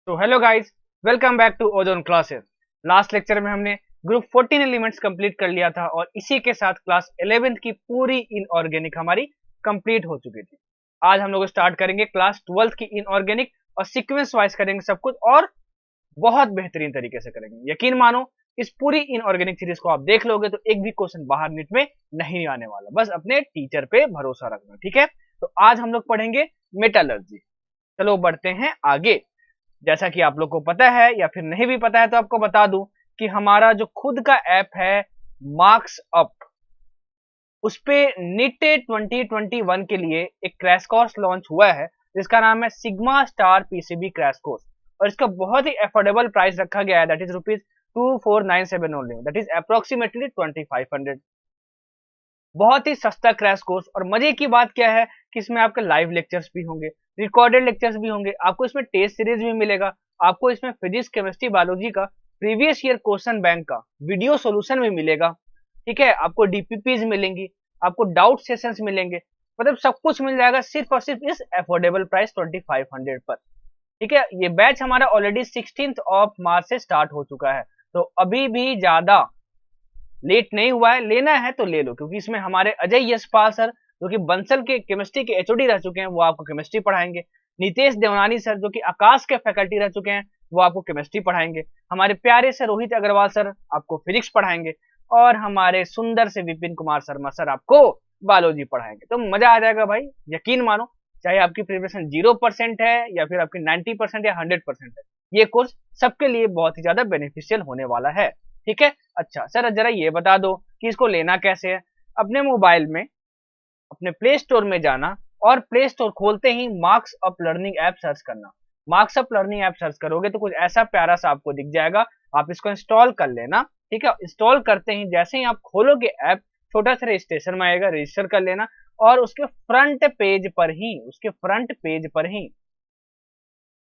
तो hello guys, welcome back to Ozone classes. Last lecture में हमने ग्रुप 14 एलिमेंट्स कंप्लीट कर लिया था और इसी के साथ क्लास 11th की पूरी इनऑर्गेनिक हमारी कंप्लीट हो चुकी थी। आज हम लोग स्टार्ट करेंगे क्लास 12th की इनऑर्गेनिक और सीक्वेंस वाइज करेंगे सब कुछ और बहुत बेहतरीन तरीके से करेंगे। यकीन मानो, इस पूरी इनऑर्गेनिक सीरीज को आप देख लोगे तो एक भी क्वेश्चन बाहर नीट में नहीं आने वाला। बस अपने टीचर पे भरोसा रखना, ठीक है। तो आज हम लोग पढ़ेंगे मेटालर्जी। चलो बढ़ते हैं आगे। जैसा कि आप लोग को पता है या फिर नहीं भी पता है तो आपको बता दूं कि हमारा जो खुद का ऐप है मार्क्स अप, उस पे नीट 2021 के लिए एक क्रैश कोर्स लॉन्च हुआ है जिसका नाम है sigma star PCB crash course. और इसका बहुत ही अफोर्डेबल प्राइस रखा गया है, that is rupees 2497 only, that is approximately 2500। बहुत ही सस्ता क्रैश कोर्स। और मजे की बात क्या है कि इसमें आपके लाइव लेक्चर्स भी होंगे, रिकॉर्डेड लेक्चर्स भी होंगे, आपको इसमें टेस्ट सीरीज भी मिलेगा, आपको इसमें फिजिक्स केमिस्ट्री बायोलॉजी का प्रीवियस ईयर क्वेश्चन बैंक का वीडियो सॉल्यूशन भी मिलेगा, ठीक है। आपको डीपीपीज मिलेंगी, आपको डाउट सेशंस मिलेंगे, मतलब सब कुछ मिल जाएगा सिर्फ और सिर्फ इस अफोर्डेबल प्राइस 2500 पर, ठीक है। ये बैच हमारा ऑलरेडी 16 मार्च से स्टार्ट हो चुका है, तो अभी भी ज्यादा लेट नहीं हुआ है, लेना है तो ले लो, क्योंकि इसमें हमारे अजय यशपाल सर जो कि बंसल के केमिस्ट्री के एचओडी रह चुके हैं वो आपको केमिस्ट्री पढ़ाएंगे। नितेश देवनानी सर जो कि आकाश के फैकल्टी रह चुके हैं वो आपको केमिस्ट्री पढ़ाएंगे। हमारे प्यारे से रोहित अग्रवाल सर आपको फिजिक्स पढ़ाएंगे और हमारे सुंदर से विपिन कुमार शर्मा सर आपको बायोलॉजी पढ़ाएंगे। तो मजा आ जाएगा भाई, यकीन मानो। चाहे आपकी प्रिपरेशन 0% है या फिर आपकी 90% या 100% है, ये कोर्स सबके लिए बहुत ही ज्यादा बेनिफिशियल होने वाला है, ठीक है। अच्छा सर, जरा ये बता दो कि इसको लेना कैसे है। अपने मोबाइल में अपने प्ले स्टोर में जाना और प्ले स्टोर खोलते ही Marks Up learning app search करना। Marks Up learning app search करोगे तो कुछ ऐसा प्यारा सा आपको दिख जाएगा, आप इसको इंस्टॉल कर लेना, ठीक है। इंस्टॉल करते ही जैसे ही आप खोलोगे ऐप, छोटा सा रजिस्ट्रेशन में आएगा, रजिस्टर कर लेना और उसके फ्रंट पेज पर ही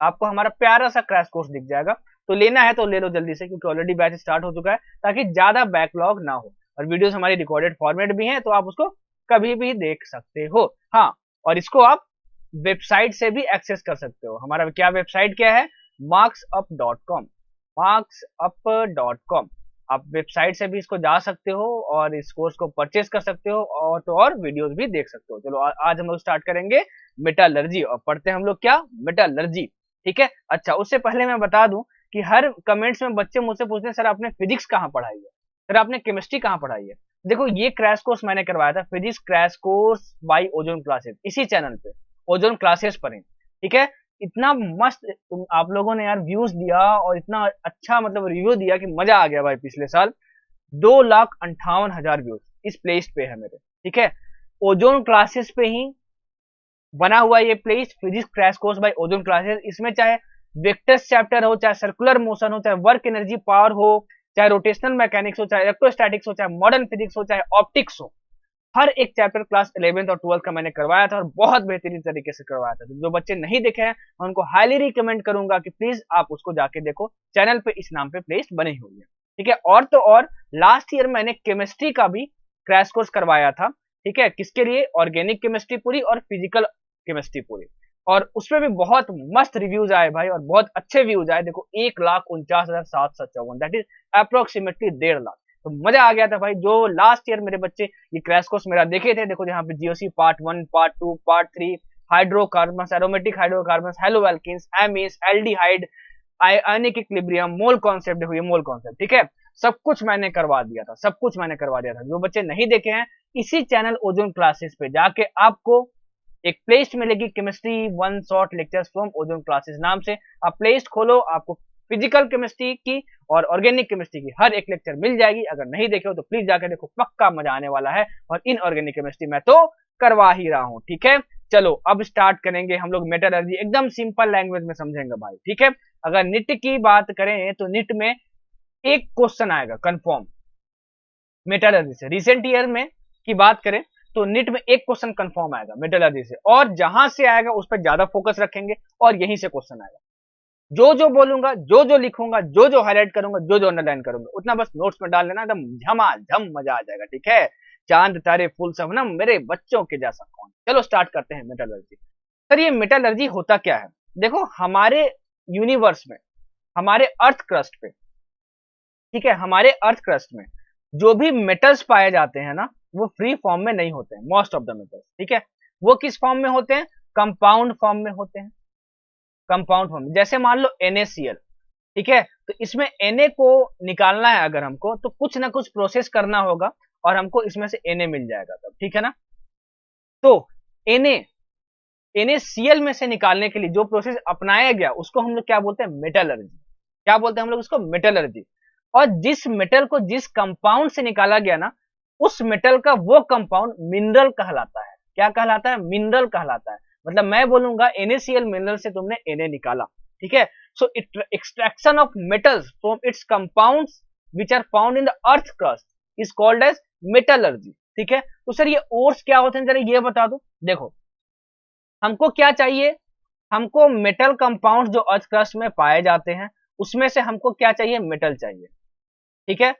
आपको हमारा प्यारा सा क्रैश कोर्स दिख जाएगा। तो लेना है तो ले लो जल्दी से, क्योंकि ऑलरेडी बैच स्टार्ट हो चुका है, ताकि ज्यादा बैकलॉग ना हो। और वीडियोस हमारी रिकॉर्डेड फॉर्मेट भी है तो आप उसको कभी भी देख सकते हो। हाँ, और इसको आप वेबसाइट से भी एक्सेस कर सकते हो। हमारा क्या वेबसाइट क्या है? marksup.com। marksup.com, आप वेबसाइट से भी इसको जा सकते हो और इस कोर्स को परचेस कर सकते हो और तो और वीडियोस भी देख सकते हो। चलो आज हम लोग स्टार्ट करेंगे मेटालर्जी और पढ़ते हैं हम लोग क्या, मेटालर्जी, ठीक है। अच्छा, उससे पहले मैं बता दूं कि हर कमेंट्स में बच्चे मुझसे पूछते हैं सर आपने फिजिक्स कहाँ पढ़ाई है, सर आपने केमिस्ट्री कहाँ पढ़ाई है। देखो, ये क्रैश कोर्स मैंने करवाया था, physics crash course by Ozone classes, इसी चैनल पे ओजोन क्लासेस पर, ठीक है। इतना मस्त तुम आप लोगों ने यार व्यूज दिया और इतना अच्छा मतलब रिव्यू दिया कि मजा आ गया भाई। पिछले साल 2,58,000 व्यूज इस प्लेलिस्ट पे है मेरे, ठीक है। ओजोन क्लासेस पे ही बना हुआ ये playlist, physics crash course by Ozone classes. इसमें चाहे वेक्टर्स चैप्टर हो, चाहे सर्कुलर मोशन हो, चाहे वर्क एनर्जी पावर हो, चाहे रोटेशनल मैकेनिक्स हो, चाहे इलेक्ट्रोस्टैटिक्स हो, चाहे मॉडर्न फिजिक्स हो, चाहे ऑप्टिक्स हो, हर एक चैप्टर क्लास 11th और 12th का मैंने करवाया था और बहुत बेहतरीन तरीके से करवाया था। तो जो बच्चे नहीं देखे हैं मैं उनको हाईली रिकमेंड करूंगा कि प्लीज आप उसको जाके देखो, चैनल पे इस नाम पे प्लेलिस्ट बनी हुई है, ठीक है। और तो और लास्ट ईयर मैंने केमिस्ट्री का भी क्रैश कोर्स करवाया था, ठीक है। किसके लिए? ऑर्गेनिक केमिस्ट्री पूरी और फिजिकल केमिस्ट्री पूरी। और उसमें भी बहुत मस्त रिव्यूज आए भाई और बहुत अच्छे व्यूज आए। देखो, 1,49,754, दैट इज अप्रोक्सीमेटली 1.5 लाख। तो मजा आ गया था भाई। जो लास्ट ईयर मेरे बच्चे ये क्रैश कोर्स मेरा देखे थे, देखो यहाँ पे GOC part 1, part 2, part 3, hydrocarbons, aromatic hydrocarbons, hello alkenes, amines, aldehyde, ionic equilibrium, mole concept, देखो ये मोल कॉन्सेप्ट, ठीक है। सब कुछ मैंने करवा दिया था, सब कुछ मैंने करवा दिया था। जो बच्चे नहीं देखे हैं, इसी चैनल ओजोन क्लासेस पे जाके आपको एक प्लेलिस्ट मिलेगी, chemistry one short lectures from ozone classes नाम से। आप प्लेलिस्ट खोलो, आपको फिजिकल केमिस्ट्री की और ऑर्गेनिक केमिस्ट्री की हर एक लेक्चर मिल जाएगी। अगर नहीं देखे हो तो प्लीज जाकर देखो, पक्का मजा आने वाला है। और इन ऑर्गेनिक केमिस्ट्री मैं तो करवा ही रहा हूं, ठीक है। चलो अब स्टार्ट करेंगे हम लोग मेटालर्जी, एकदम सिंपल लैंग्वेज में समझेंगे भाई, ठीक है। अगर निट की बात करें तो निट में एक क्वेश्चन आएगा कंफर्म मेटालर्जी से। रिसेंट ईयर में की बात करें तो निट में एक क्वेश्चन कंफर्म आएगा मेटालर्जी से, और जहां से आएगा उस पर ज्यादा फोकस रखेंगे और यहीं से क्वेश्चन आएगा। जो जो बोलूंगा, जो जो लिखूंगा, जो जो हाईलाइट करूंगा, जो जो अंडरलाइन करूंगा, उतना बस नोट्स में डाल लेना, एकदम झमाझम मजा आ जाएगा, ठीक है। चांद तारे फूल सब ना मेरे बच्चों के जैसा कौन। चलो स्टार्ट करते हैं मेटालर्जी। सर ये मेटालर्जी होता क्या है? देखो, हमारे यूनिवर्स में, हमारे अर्थ क्रस्ट पे, ठीक है, हमारे अर्थ क्रस्ट में जो भी मेटल्स पाए जाते हैं ना, वो फ्री फॉर्म में नहीं होते हैं, मोस्ट ऑफ द मेटल्स, ठीक है, वो किस फॉर्म में होते हैं, कंपाउंड फॉर्म में होते हैं, कंपाउंड फॉर्म। जैसे मान लो NaCl, ठीक है, तो इसमें Na को निकालना है अगर हमको, तो कुछ ना कुछ प्रोसेस करना होगा और हमको इसमें से Na मिल जाएगा तब, ठीक है ना। तो NaCl में से निकालने के लिए जो प्रोसेस अपनाया गया उसको हम लोग क्या बोलते हैं, मेटलर्जी। क्या बोलते हैं हम लोग उसको, मेटलर्जी। और जिस मेटल को जिस कंपाउंड से निकाला गया ना, उस मेटल का वो कंपाउंड मिनरल कहलाता है। क्या कहलाता है, मिनरल कहलाता है। मतलब मैं बोलूंगा NaCl मिनरल से तुमने Na निकाला, ठीक है। So extraction of metals from its compounds which are found in the earth crust is called as metallurgy, ठीक है। तो सर ये ओर्स क्या होते हैं, जरा ये बता दो। देखो हमको क्या चाहिए, हमको मेटल कंपाउंड जो अर्थ क्रस्ट में पाए जाते हैं उसमें से हमको क्या चाहिए, मेटल चाहिए, ठीक है।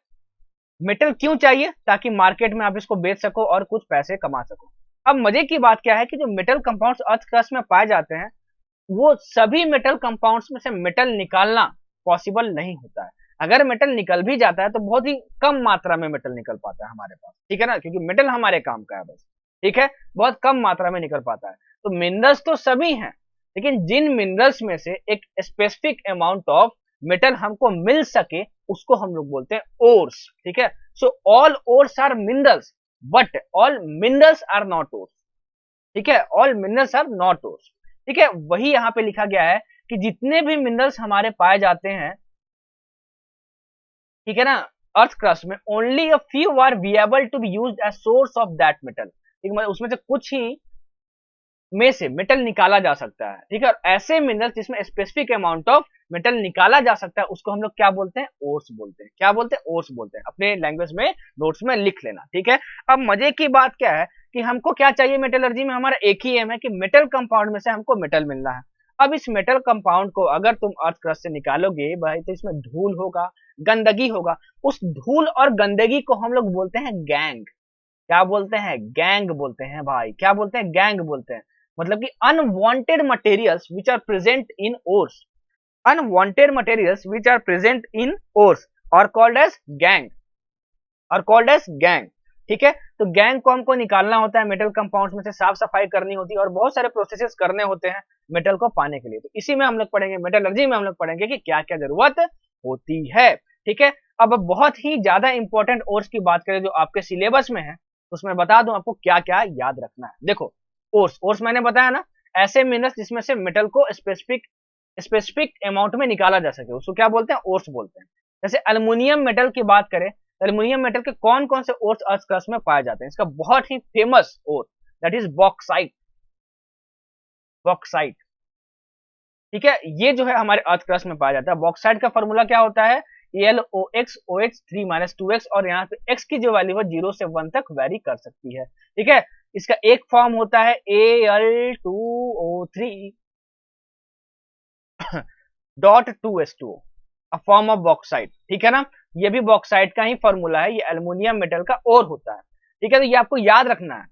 मेटल क्यों चाहिए, ताकि मार्केट में आप इसको बेच सको और कुछ पैसे कमा सको। अब मजे की बात क्या है कि जो मेटल कंपाउंड्स अर्थ क्रस्ट में पाए जाते हैं, वो सभी मेटल कंपाउंड्स में से मेटल निकालना पॉसिबल नहीं होता है। अगर मेटल निकल भी जाता है तो बहुत ही कम मात्रा में मेटल निकल पाता है हमारे पास, ठीक है ना, क्योंकि मेटल हमारे काम का है बस, ठीक है, बहुत कम मात्रा में निकल पाता है। तो मिनरल्स तो सभी हैं, लेकिन जिन मिनरल्स में से एक स्पेसिफिक अमाउंट ऑफ मेटल हमको मिल सके उसको हम लोग बोलते हैं ओर्स, ठीक है। So all ores are minerals but all minerals are not ores, ठीक है, all minerals are not ores, ठीक है। वही यहाँ पे लिखा गया है कि जितने भी मिनरल्स हमारे पाए जाते हैं, ठीक है ना, अर्थ क्रस्ट में, only a few are viable to be used as source of that metal, ठीक है, उसमें से कुछ ही में से मेटल निकाला जा सकता है, ठीक है। और ऐसे मिनरल्स जिसमें स्पेसिफिक अमाउंट ऑफ मेटल निकाला जा सकता है उसको हम लोग क्या बोलते हैं, ओर्स बोलते हैं। क्या बोलते हैं, ओर्स बोलते हैं। अपने लैंग्वेज में नोट्स में लिख लेना, ठीक है। अब मजे की बात क्या है कि हमको क्या चाहिए मेटलर्जी में, हमारा एक ही एम है कि मेटल कंपाउंड में से हमको मेटल मिलना है। अब इस मेटल कंपाउंड को अगर तुम अर्थ क्रस्ट से निकालोगे भाई, तो इसमें धूल होगा, गंदगी होगा। उस धूल और गंदगी को हम लोग बोलते हैं गैंग। क्या बोलते हैं, गैंग बोलते हैं भाई। क्या बोलते हैं, गैंग बोलते हैं। मतलब कि unwanted materials which are present in ores, unwanted materials which are present in ores are called as gangue, are called as gangue, ठीक है। तो गैंग को हमको निकालना होता है, मेटल कंपाउंड्स में से साफ सफाई करनी होती है और बहुत सारे प्रोसेसेस करने होते हैं मेटल को पाने के लिए। तो इसी में हम लोग पढ़ेंगे, मेटलर्जी में हम लोग पढ़ेंगे कि क्या क्या जरूरत होती है, ठीक है। अब बहुत ही ज्यादा इंपॉर्टेंट ओर्स की बात करें जो आपके सिलेबस में है, उसमें बता दूं आपको क्या क्या याद रखना है। देखो ओर्स, ओर्स मैंने बताया ना, ऐसे मिनरल्स जिसमें से मेटल को स्पेसिफिक अमाउंट में निकाला जा सके उसको क्या बोलते हैं, ओर्स बोलते हैं। जैसे एल्युमिनियम मेटल की बात करें, एल्युमिनियम मेटल के कौन कौन से ओर्स अर्थ क्रस्ट में पाए जाते हैं, इसका बहुत ही famous ore that is bauxite, bauxite, ठीक है। ये जो है हमारे अर्थ क्रस्ट में पाया जाता है। बॉक्साइट का फॉर्मूला क्या होता है, AlOX3-2x, और यहाँ पे x की जो वैल्यू है 0 से 1 तक वेरी कर सकती है, ठीक है। इसका एक फॉर्म होता है Al2O3.2s2, a form of bauxite, ठीक है ना। ये भी बॉक्साइट का ही फॉर्मूला है, ये एल्युमिनियम मेटल का ओर होता है, ठीक है। तो ये आपको याद रखना है।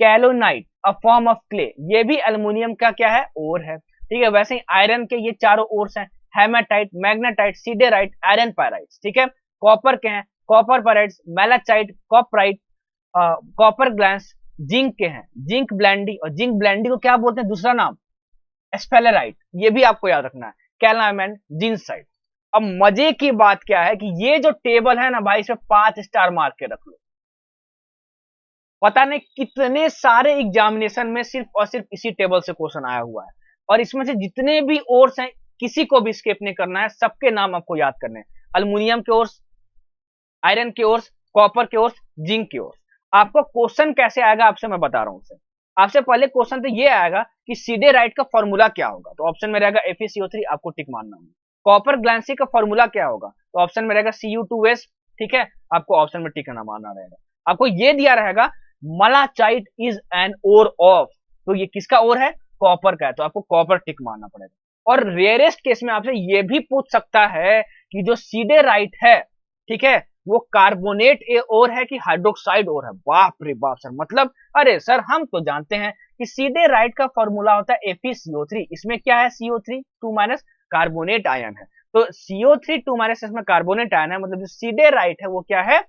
कैलोनाइट, अ फॉर्म ऑफ क्ले, ये भी एल्युमिनियम का क्या है, ओर है, ठीक है। वैसे ही आयरन के ये चारों ओर्स हैं, haematite, magnetite, siderite, iron pyrite, ठीक है। कॉपर के हैं, copper pyrites, malachite, cuprite, copper glance, zinc के हैं, जिंक ब्लैंडी, और जिंक ब्लैंडी को क्या बोलते हैं, दूसरा नाम स्पेलराइट, ये भी आपको याद रखना है। कैलामाइन, जिंसाइट। अब मजे की बात क्या है कि ये जो टेबल है ना भाई, इसमें 5 स्टार मार के रख लो। पता नहीं कितने सारे एग्जामिनेशन में सिर्फ और सिर्फ इसी टेबल से क्वेश्चन आया हुआ है, और इसमें से जितने भी ओर्स हैं किसी को भी स्किप नहीं करना है, सबके नाम आपको याद करने हैं। एल्युमिनियम के ओर्स, आयरन के ओर्स, कॉपर के ओर्स, जिंक के ओर्स। आपको क्वेश्चन कैसे आएगा आपसे मैं बता रहा हूं। आपसे पहले क्वेश्चन तो ये आएगा कि सीडेराइट का फॉर्मूला क्या होगा, तो ऑप्शन में रहेगा FeCO3, आपको टिक मारना होगा। कॉपर ग्लैंसी का फॉर्मूला क्या होगा, तो ऑप्शन में रहेगा Cu2s, ठीक है, आपको ऑप्शन में टिक मारना रहेगा। आपको ये दिया रहेगा मलाचाइट इज एन ओर ऑफ, तो ये किसका ओर है, कॉपर का है, तो आपको कॉपर टिक मारना पड़ेगा। और रेयरेस्ट केस में आपसे ये भी पूछ सकता है कि जो सीडेराइट है, ठीक है, वो कार्बोनेट ओर है कि हाइड्रोक्साइड ओर है। बाप रे बाप सर, मतलब अरे सर हम तो जानते हैं कि सीडेराइट का फॉर्मूला होता है FeCO3, इसमें क्या है CO3 2- कार्बोनेट आयन है। तो CO3 2- में कार्बोनेट आयन है, मतलब जो सीधे राइट है वो क्या है,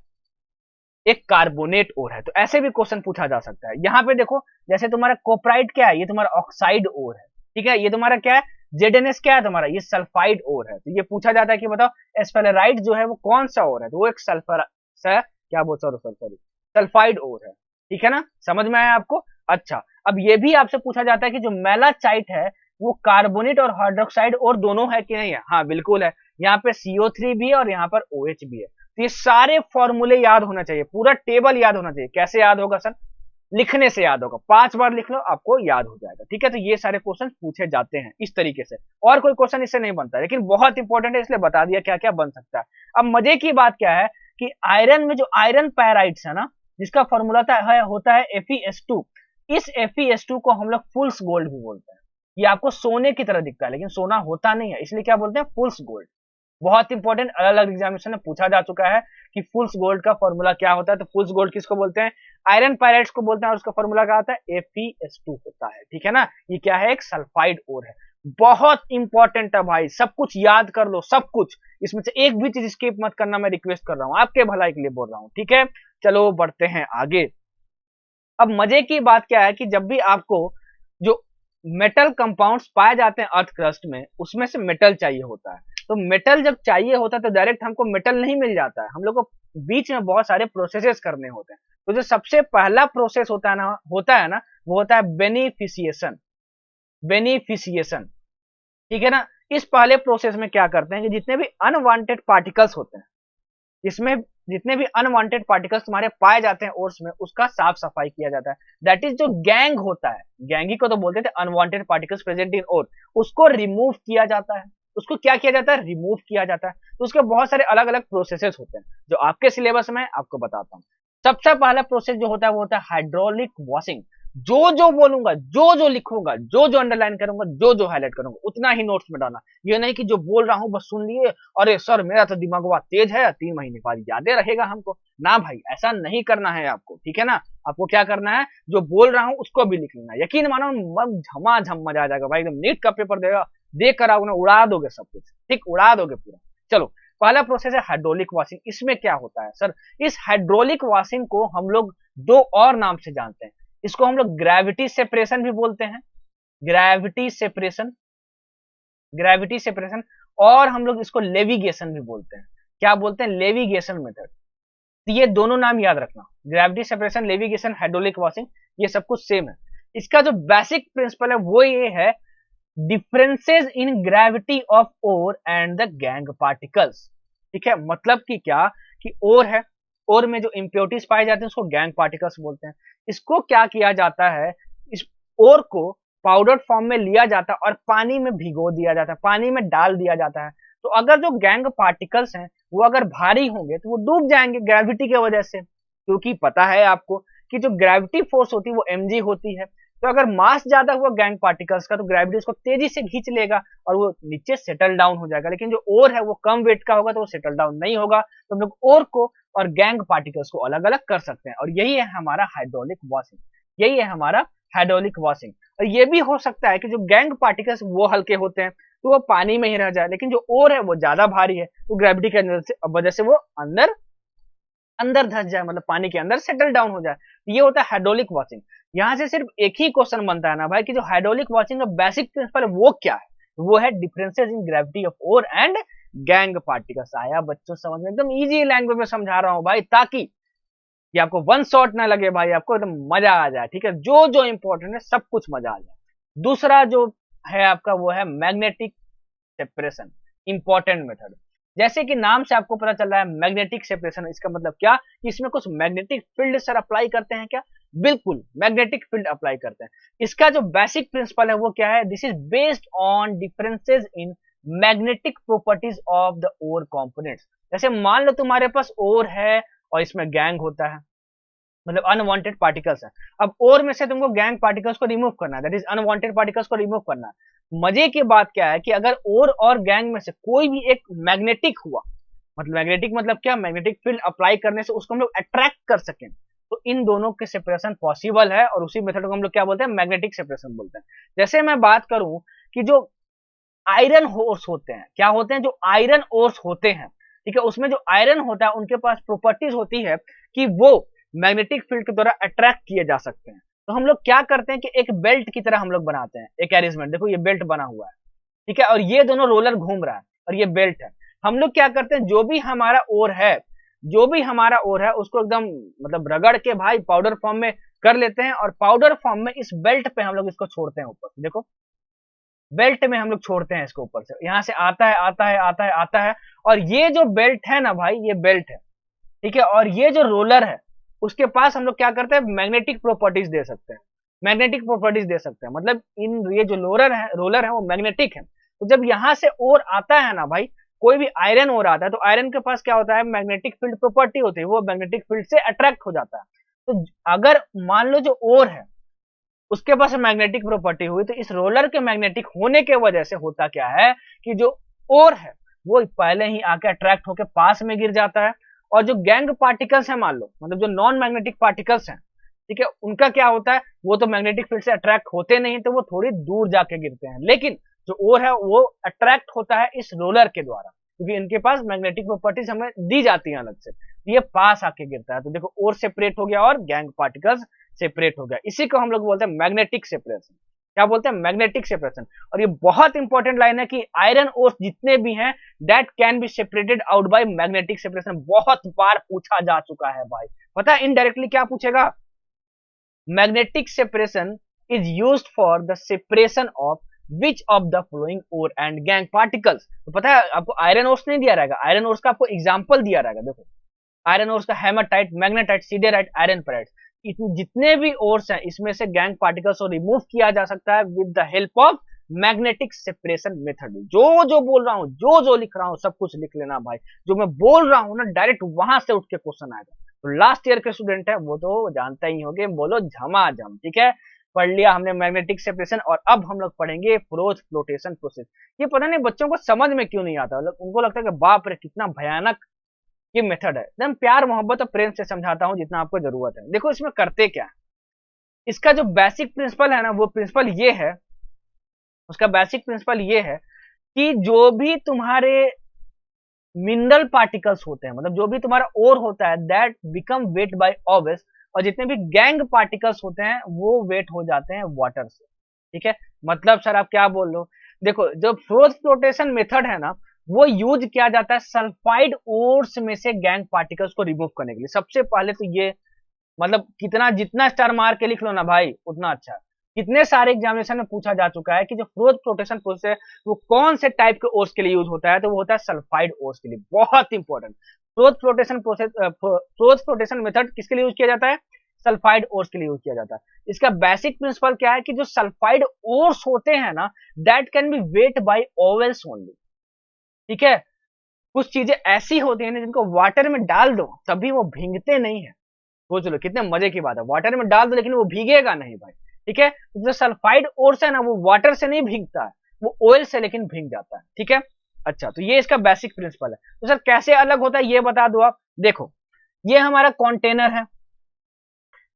एक कार्बोनेट ओर है। तो ऐसे भी क्वेश्चन पूछा जा सकता है। यहाँ पे देखो, जैसे तुम्हारा कोपराइट क्या है, ये तुम्हारा ऑक्साइड ओर है, ठीक है। ये तुम्हारा क्या है, ZnS क्या है तुम्हारा, ये सल्फाइड ओर है। तो ये पूछा जाता है कि बताओ एस्फेलेराइट जो है वो कौन सा ओर है, तो वो एक सल्फर क्या बोल सॉरी सल्फाइड ओर है, ठीक है ना, समझ में आया आपको। अच्छा, अब ये भी आपसे पूछा जाता है कि जो मेलाचाइट है वो कार्बोनेट और हाइड्रोक्साइड और दोनों है कि नहीं है। हाँ बिल्कुल है, यहाँ पे CO3 भी है और यहाँ पर OH भी है। तो ये सारे फॉर्मूले याद होना चाहिए, पूरा टेबल याद होना चाहिए। कैसे याद होगा सर, लिखने से याद होगा, 5 बार लिख लो आपको याद हो जाएगा, ठीक है। तो ये सारे क्वेश्चन पूछे जाते हैं इस तरीके से, और कोई क्वेश्चन इससे नहीं बनता, लेकिन बहुत इंपॉर्टेंट है इसलिए बता दिया क्या क्या बन सकता है। अब मजे की बात क्या है कि आयरन में जो आयरन पैराइड्स है ना, जिसका फॉर्मूला होता है FeS2, इस FeS2 को हम लोग फुल्स गोल्ड भी बोलते हैं। ये आपको सोने की तरह दिखता है लेकिन सोना होता नहीं है, इसलिए क्या बोलते हैं, फुल्स गोल्ड। बहुत इंपॉर्टेंट, अलग अलग एग्जामिनेशन में पूछा जा चुका है कि फुल्स गोल्ड का फॉर्मूला क्या होता है। तो फुल्स गोल्ड किसको बोलते हैं, आयरन पायराइड्स को बोलते हैं, और उसका फॉर्मूला क्या होता है, FeS2 होता है, ठीक है ना। ये क्या है, एक सल्फाइड ओर है। बहुत इंपॉर्टेंट है भाई, सब कुछ याद कर लो, सब कुछ, इसमें से एक भी चीज स्किप मत करना, मैं रिक्वेस्ट कर रहा हूं, आपके भलाई के लिए बोल रहा हूं, ठीक है। चलो बढ़ते हैं आगे। अब मजे की बात क्या है कि जब भी आपको जो मेटल कंपाउंड्स पाए जाते हैं अर्थ क्रस्ट में, उसमें से मेटल चाहिए होता है। तो मेटल जब चाहिए होता है तो डायरेक्ट हमको मेटल नहीं मिल जाता है, हम लोग को बीच में बहुत सारे प्रोसेसेस करने होते हैं। तो जो सबसे पहला प्रोसेस होता है ना वो होता है बेनिफिसिएशन। बेनिफिसिएशन, ठीक है ना। इस पहले प्रोसेस में क्या करते हैं कि जितने भी अनवांटेड पार्टिकल्स होते हैं, इसमें जितने भी अनवांटेड पार्टिकल्स तुम्हारे पाए जाते हैं ओर्स में, उसका साफ सफाई किया जाता है। दैट इज जो गैंग होता है, गैंगी को तो बोलते थे अनवांटेड पार्टिकल्स प्रेजेंट इन ओर, उसको रिमूव किया जाता है। उसको क्या किया जाता है, रिमूव किया जाता है। तो उसके बहुत सारे अलग अलग प्रोसेसेस होते हैं जो आपके सिलेबस में आपको बताता हूँ। सबसे पहला प्रोसेस जो होता है वो होता है हाइड्रोलिक वॉशिंग। जो बोलूंगा, जो लिखूंगा, जो अंडरलाइन करूंगा, जो हाईलाइट करूंगा, उतना ही नोट्स में डालना। ये नहीं कि जो बोल रहा हूं बस सुन लिए, अरे सर मेरा तो दिमाग बहुत तेज है, 3 महीने बाद यादें रहेगा हमको ना। भाई ऐसा नहीं करना है आपको, ठीक है ना। आपको क्या करना है, जो बोल रहा हूं उसको भी लिख लेना। यकीन मानो झमाझम मजा आ जाएगा भाई, एकदम नीट का पेपर देगा, देख कर आओगे ना, उड़ा दोगे सब कुछ, ठीक, उड़ा दोगे पूरा। चलो, पहला प्रोसेस है हाइड्रोलिक वॉशिंग। इसमें क्या होता है सर, इस हाइड्रोलिक वॉशिंग को हम लोग 2 और नाम से जानते हैं। इसको हम लोग ग्रेविटी सेपरेशन भी बोलते हैं, ग्रेविटी सेपरेशन, ग्रेविटी सेपरेशन, और हम लोग इसको लेविगेशन भी बोलते हैं। क्या बोलते हैं, लेविगेशन मेथड। तो ये दोनों नाम याद रखना, gravity separation, levigation, hydraulic washing, ये सब कुछ सेम है। इसका जो बेसिक प्रिंसिपल है वो ये है, differences in gravity of ore and the gangue particles, ठीक है। मतलब कि क्या, कि ओर है, ओर में जो इंप्योरिटीज पाए जाते हैं उसको गैंग पार्टिकल्स बोलते हैं। इसको क्या किया जाता है, इस ओर को पाउडर फॉर्म में लिया जाता है और पानी में भिगो दिया जाता है, पानी में डाल दिया जाता है। तो अगर जो गैंग पार्टिकल्स हैं वो अगर भारी होंगे तो वो डूब जाएंगे ग्रेविटी की वजह से, क्योंकि पता है आपको कि जो ग्रेविटी फोर्स होती है वो mg होती है। तो अगर मास ज्यादा हुआ गैंग पार्टिकल्स का तो ग्रेविटी उसको तेजी से खींच लेगा और वो नीचे सेटल डाउन हो जाएगा। लेकिन जो ओर है वो कम वेट का होगा तो वो सेटल डाउन नहीं होगा। तो हम लोग ओर को और गैंग पार्टिकल्स को अलग अलग कर सकते हैं, और यही है हमारा हाइड्रोलिक वॉशिंग, यही है हमारा हाइड्रोलिक वॉशिंग। और ये भी हो सकता है कि जो गैंग पार्टिकल्स वो हल्के होते हैं तो वो पानी में ही रह जाए, लेकिन जो ओर है वो ज्यादा भारी है तो ग्रेविटी के वजह से वो अंदर धस जाए, मतलब पानी के अंदर सेटल डाउन हो जाए। ये होता है हाइड्रोलिक वॉशिंग। यहाँ से सिर्फ एक ही क्वेश्चन बनता है ना भाई कि जो हाइड्रोलिक वॉशिंग का बेसिक प्रिंसिपल है वो क्या है, वो है differences in gravity of ore and gangue particles. आया बच्चों समझ में, एकदम इजी लैंग्वेज में समझा रहा हूँ भाई, ताकि कि आपको वन शॉट ना लगे भाई, आपको एकदम मजा आ जाए, ठीक है। जो इंपॉर्टेंट है सब कुछ मजा आ जाए। दूसरा जो है आपका वो है मैग्नेटिक सेपरेशन, इंपॉर्टेंट मेथड। जैसे कि नाम से आपको पता चल रहा है मैग्नेटिक सेपरेशन, इसका मतलब क्या कि इसमें कुछ मैग्नेटिक फील्ड सर अप्लाई करते हैं क्या, बिल्कुल मैग्नेटिक फील्ड अप्लाई करते हैं। इसका जो बेसिक प्रिंसिपल है वो क्या है, this is based on differences in magnetic properties of the ore components. जैसे मान लो तुम्हारे पास ओर है और इसमें गैंग होता है, मतलब अनवांटेड पार्टिकल्स है। अब ओर में से तुमको गैंग पार्टिकल्स को रिमूव करना है, दैट इज अनवांटेड पार्टिकल्स को रिमूव करना है। मजे की बात क्या है कि अगर ओर और गैंग में से कोई भी एक मैग्नेटिक हुआ, मतलब मैग्नेटिक मतलब क्या, मैग्नेटिक फील्ड अप्लाई करने से उसको हम लोग अट्रैक्ट कर सकें, तो इन दोनों के सेपरेशन पॉसिबल है, और उसी मेथड को हम लोग क्या बोलते हैं, मैग्नेटिक सेपरेशन बोलते हैं। जैसे मैं बात करूं कि जो आयरन ओर्स होते हैं, क्या होते हैं, जो आयरन ओर्स होते हैं, ठीक है, उसमें जो आयरन होता है उनके पास प्रॉपर्टीज होती है कि वो मैग्नेटिक फील्ड के द्वारा अट्रैक्ट किए जा सकते हैं। तो हम लोग क्या करते हैं कि एक बेल्ट की तरह हम लोग बनाते हैं एक अरेंजमेंट, देखो ये बेल्ट बना हुआ है, ठीक है, और ये दोनों रोलर घूम रहा है और ये बेल्ट है। हम लोग क्या करते हैं, जो भी हमारा ओर है, जो भी हमारा ओर है उसको एकदम मतलब रगड़ के भाई पाउडर फॉर्म में कर लेते हैं और पाउडर फॉर्म में इस बेल्ट पे हम लोग इसको छोड़ते हैं ऊपर, देखो बेल्ट में हम लोग छोड़ते हैं इसको ऊपर से, यहाँ से आता है आता है आता है आता है, और ये जो बेल्ट है ना भाई, ये बेल्ट है, ठीक है, और ये जो रोलर है उसके पास हम लोग क्या करते हैं, मैग्नेटिक प्रॉपर्टीज दे सकते हैं, मैग्नेटिक प्रॉपर्टीज दे सकते हैं, मतलब इन ये जो रोलर है वो मैग्नेटिक है। तो जब यहाँ से ओर आता है ना भाई, कोई भी आयरन ओर आता है तो आयरन के पास क्या होता है, मैग्नेटिक फील्ड प्रॉपर्टी होती है, वो मैग्नेटिक फील्ड से अट्रैक्ट हो जाता है। तो अगर मान लो जो ओर है उसके पास मैग्नेटिक प्रॉपर्टी हुई, तो इस रोलर के मैग्नेटिक होने के वजह से होता क्या है कि जो ओर है वो पहले ही आके अट्रैक्ट होकर पास में गिर जाता है, और जो गैंग पार्टिकल्स है मान लो, मतलब जो नॉन मैग्नेटिक पार्टिकल्स हैं, ठीक है, उनका क्या होता है, वो तो मैग्नेटिक फील्ड से अट्रैक्ट होते नहीं, तो वो थोड़ी दूर जाके गिरते हैं, लेकिन जो ओर है वो अट्रैक्ट होता है इस रोलर के द्वारा, क्योंकि इनके पास मैग्नेटिक प्रॉपर्टीज हमें दी जाती है अलग से, ये पास आके गिरता है। तो देखो ओर सेपरेट हो गया और गैंग पार्टिकल्स सेपरेट हो गया, इसी को हम लोग बोलते हैं मैग्नेटिक सेपरेशन। क्या बोलते हैं, मैग्नेटिक सेपरेशन। और ये बहुत इंपॉर्टेंट लाइन है कि आयरन ओर्स जितने भी हैं that can be separated out by magnetic separation, बहुत बार पूछा जा चुका है भाई, पता है इनडायरेक्टली क्या पूछेगा, magnetic separation is used for the separation of which of the flowing ore and gangue particles. तो पता है आपको आयरन ओर्स नहीं दिया रहेगा, आयरन ओर्स का आपको एग्जांपल दिया रहेगा, देखो आयरन ओर्स का हेमाटाइट, मैग्नेटाइट, सीडेराइट, आयरन पेराइट, जितने भी ओर्स हैं इसमें से गैंग पार्टिकल्स को रिमूव किया जा सकता है with the help of magnetic separation method. जो जो बोल रहा हूं, जो जो लिख रहा हूं सब कुछ लिख लेना भाई, जो मैं बोल रहा हूं ना डायरेक्ट वहां से उठ के क्वेश्चन आएगा। तो लास्ट ईयर के स्टूडेंट है वो तो जानता ही होंगे, बोलो झमाझम, ठीक है। पढ़ लिया हमने मैग्नेटिक सेपरेशन, और अब हम लोग पढ़ेंगे फ्रोथ फ्लोटेशन प्रोसेस। ये पता नहीं बच्चों को समझ में क्यों नहीं आता, मतलब उनको लगता है कि बाप रे कितना भयानक ये मेथड है। एकदम प्यार मोहब्बत और प्रेम से समझाता हूं जितना आपको जरूरत है। देखो इसमें करते क्या है, इसका जो बेसिक प्रिंसिपल है ना, वो प्रिंसिपल ये है, उसका बेसिक प्रिंसिपल ये है कि जो भी तुम्हारे मिनरल पार्टिकल्स होते हैं, मतलब जो भी तुम्हारा ओर होता है that become weight by obvious, और जितने भी गैंग पार्टिकल्स होते हैं वो वेट हो जाते हैं वाटर से, ठीक है। मतलब सर आप क्या बोल रहे हो, देखो जो फ्रोथ फ्लोटेशन मेथड है ना वो यूज किया जाता है सल्फाइड ओर्स में से गैंग पार्टिकल्स को रिमूव करने के लिए। सबसे पहले तो ये मतलब कितना जितना स्टार मार के लिख लो ना भाई उतना अच्छा। कितने सारे एग्जामिनेशन में पूछा जा चुका है कि जो फ्रोथ फ्लोटेशन प्रोसेस है वो कौन से टाइप के ओर्स के लिए यूज होता है, तो वो होता है सल्फाइड ओर्स के लिए। बहुत important, froth flotation process, froth flotation method किसके लिए यूज किया जाता है, सल्फाइड ओर्स के लिए यूज किया जाता है। इसका बेसिक प्रिंसिपल क्या है कि जो सल्फाइड ओर्स होते हैं ना that can be weight by vowels only, ठीक है। कुछ चीजें ऐसी होती है जिनको वाटर में डाल दो तभी वो भींगते नहीं है, सोच लो कितने मजे की बात है, वाटर में डाल दो लेकिन वो भीगेगा नहीं भाई, ठीक है। जो सल्फाइड ओर्स है ना वो वाटर से नहीं भीगता है, वो ऑयल से लेकिन भीग जाता है, ठीक है। अच्छा तो ये इसका बेसिक प्रिंसिपल है। तो सर कैसे अलग होता है ये बता दो आप। देखो ये हमारा कंटेनर है,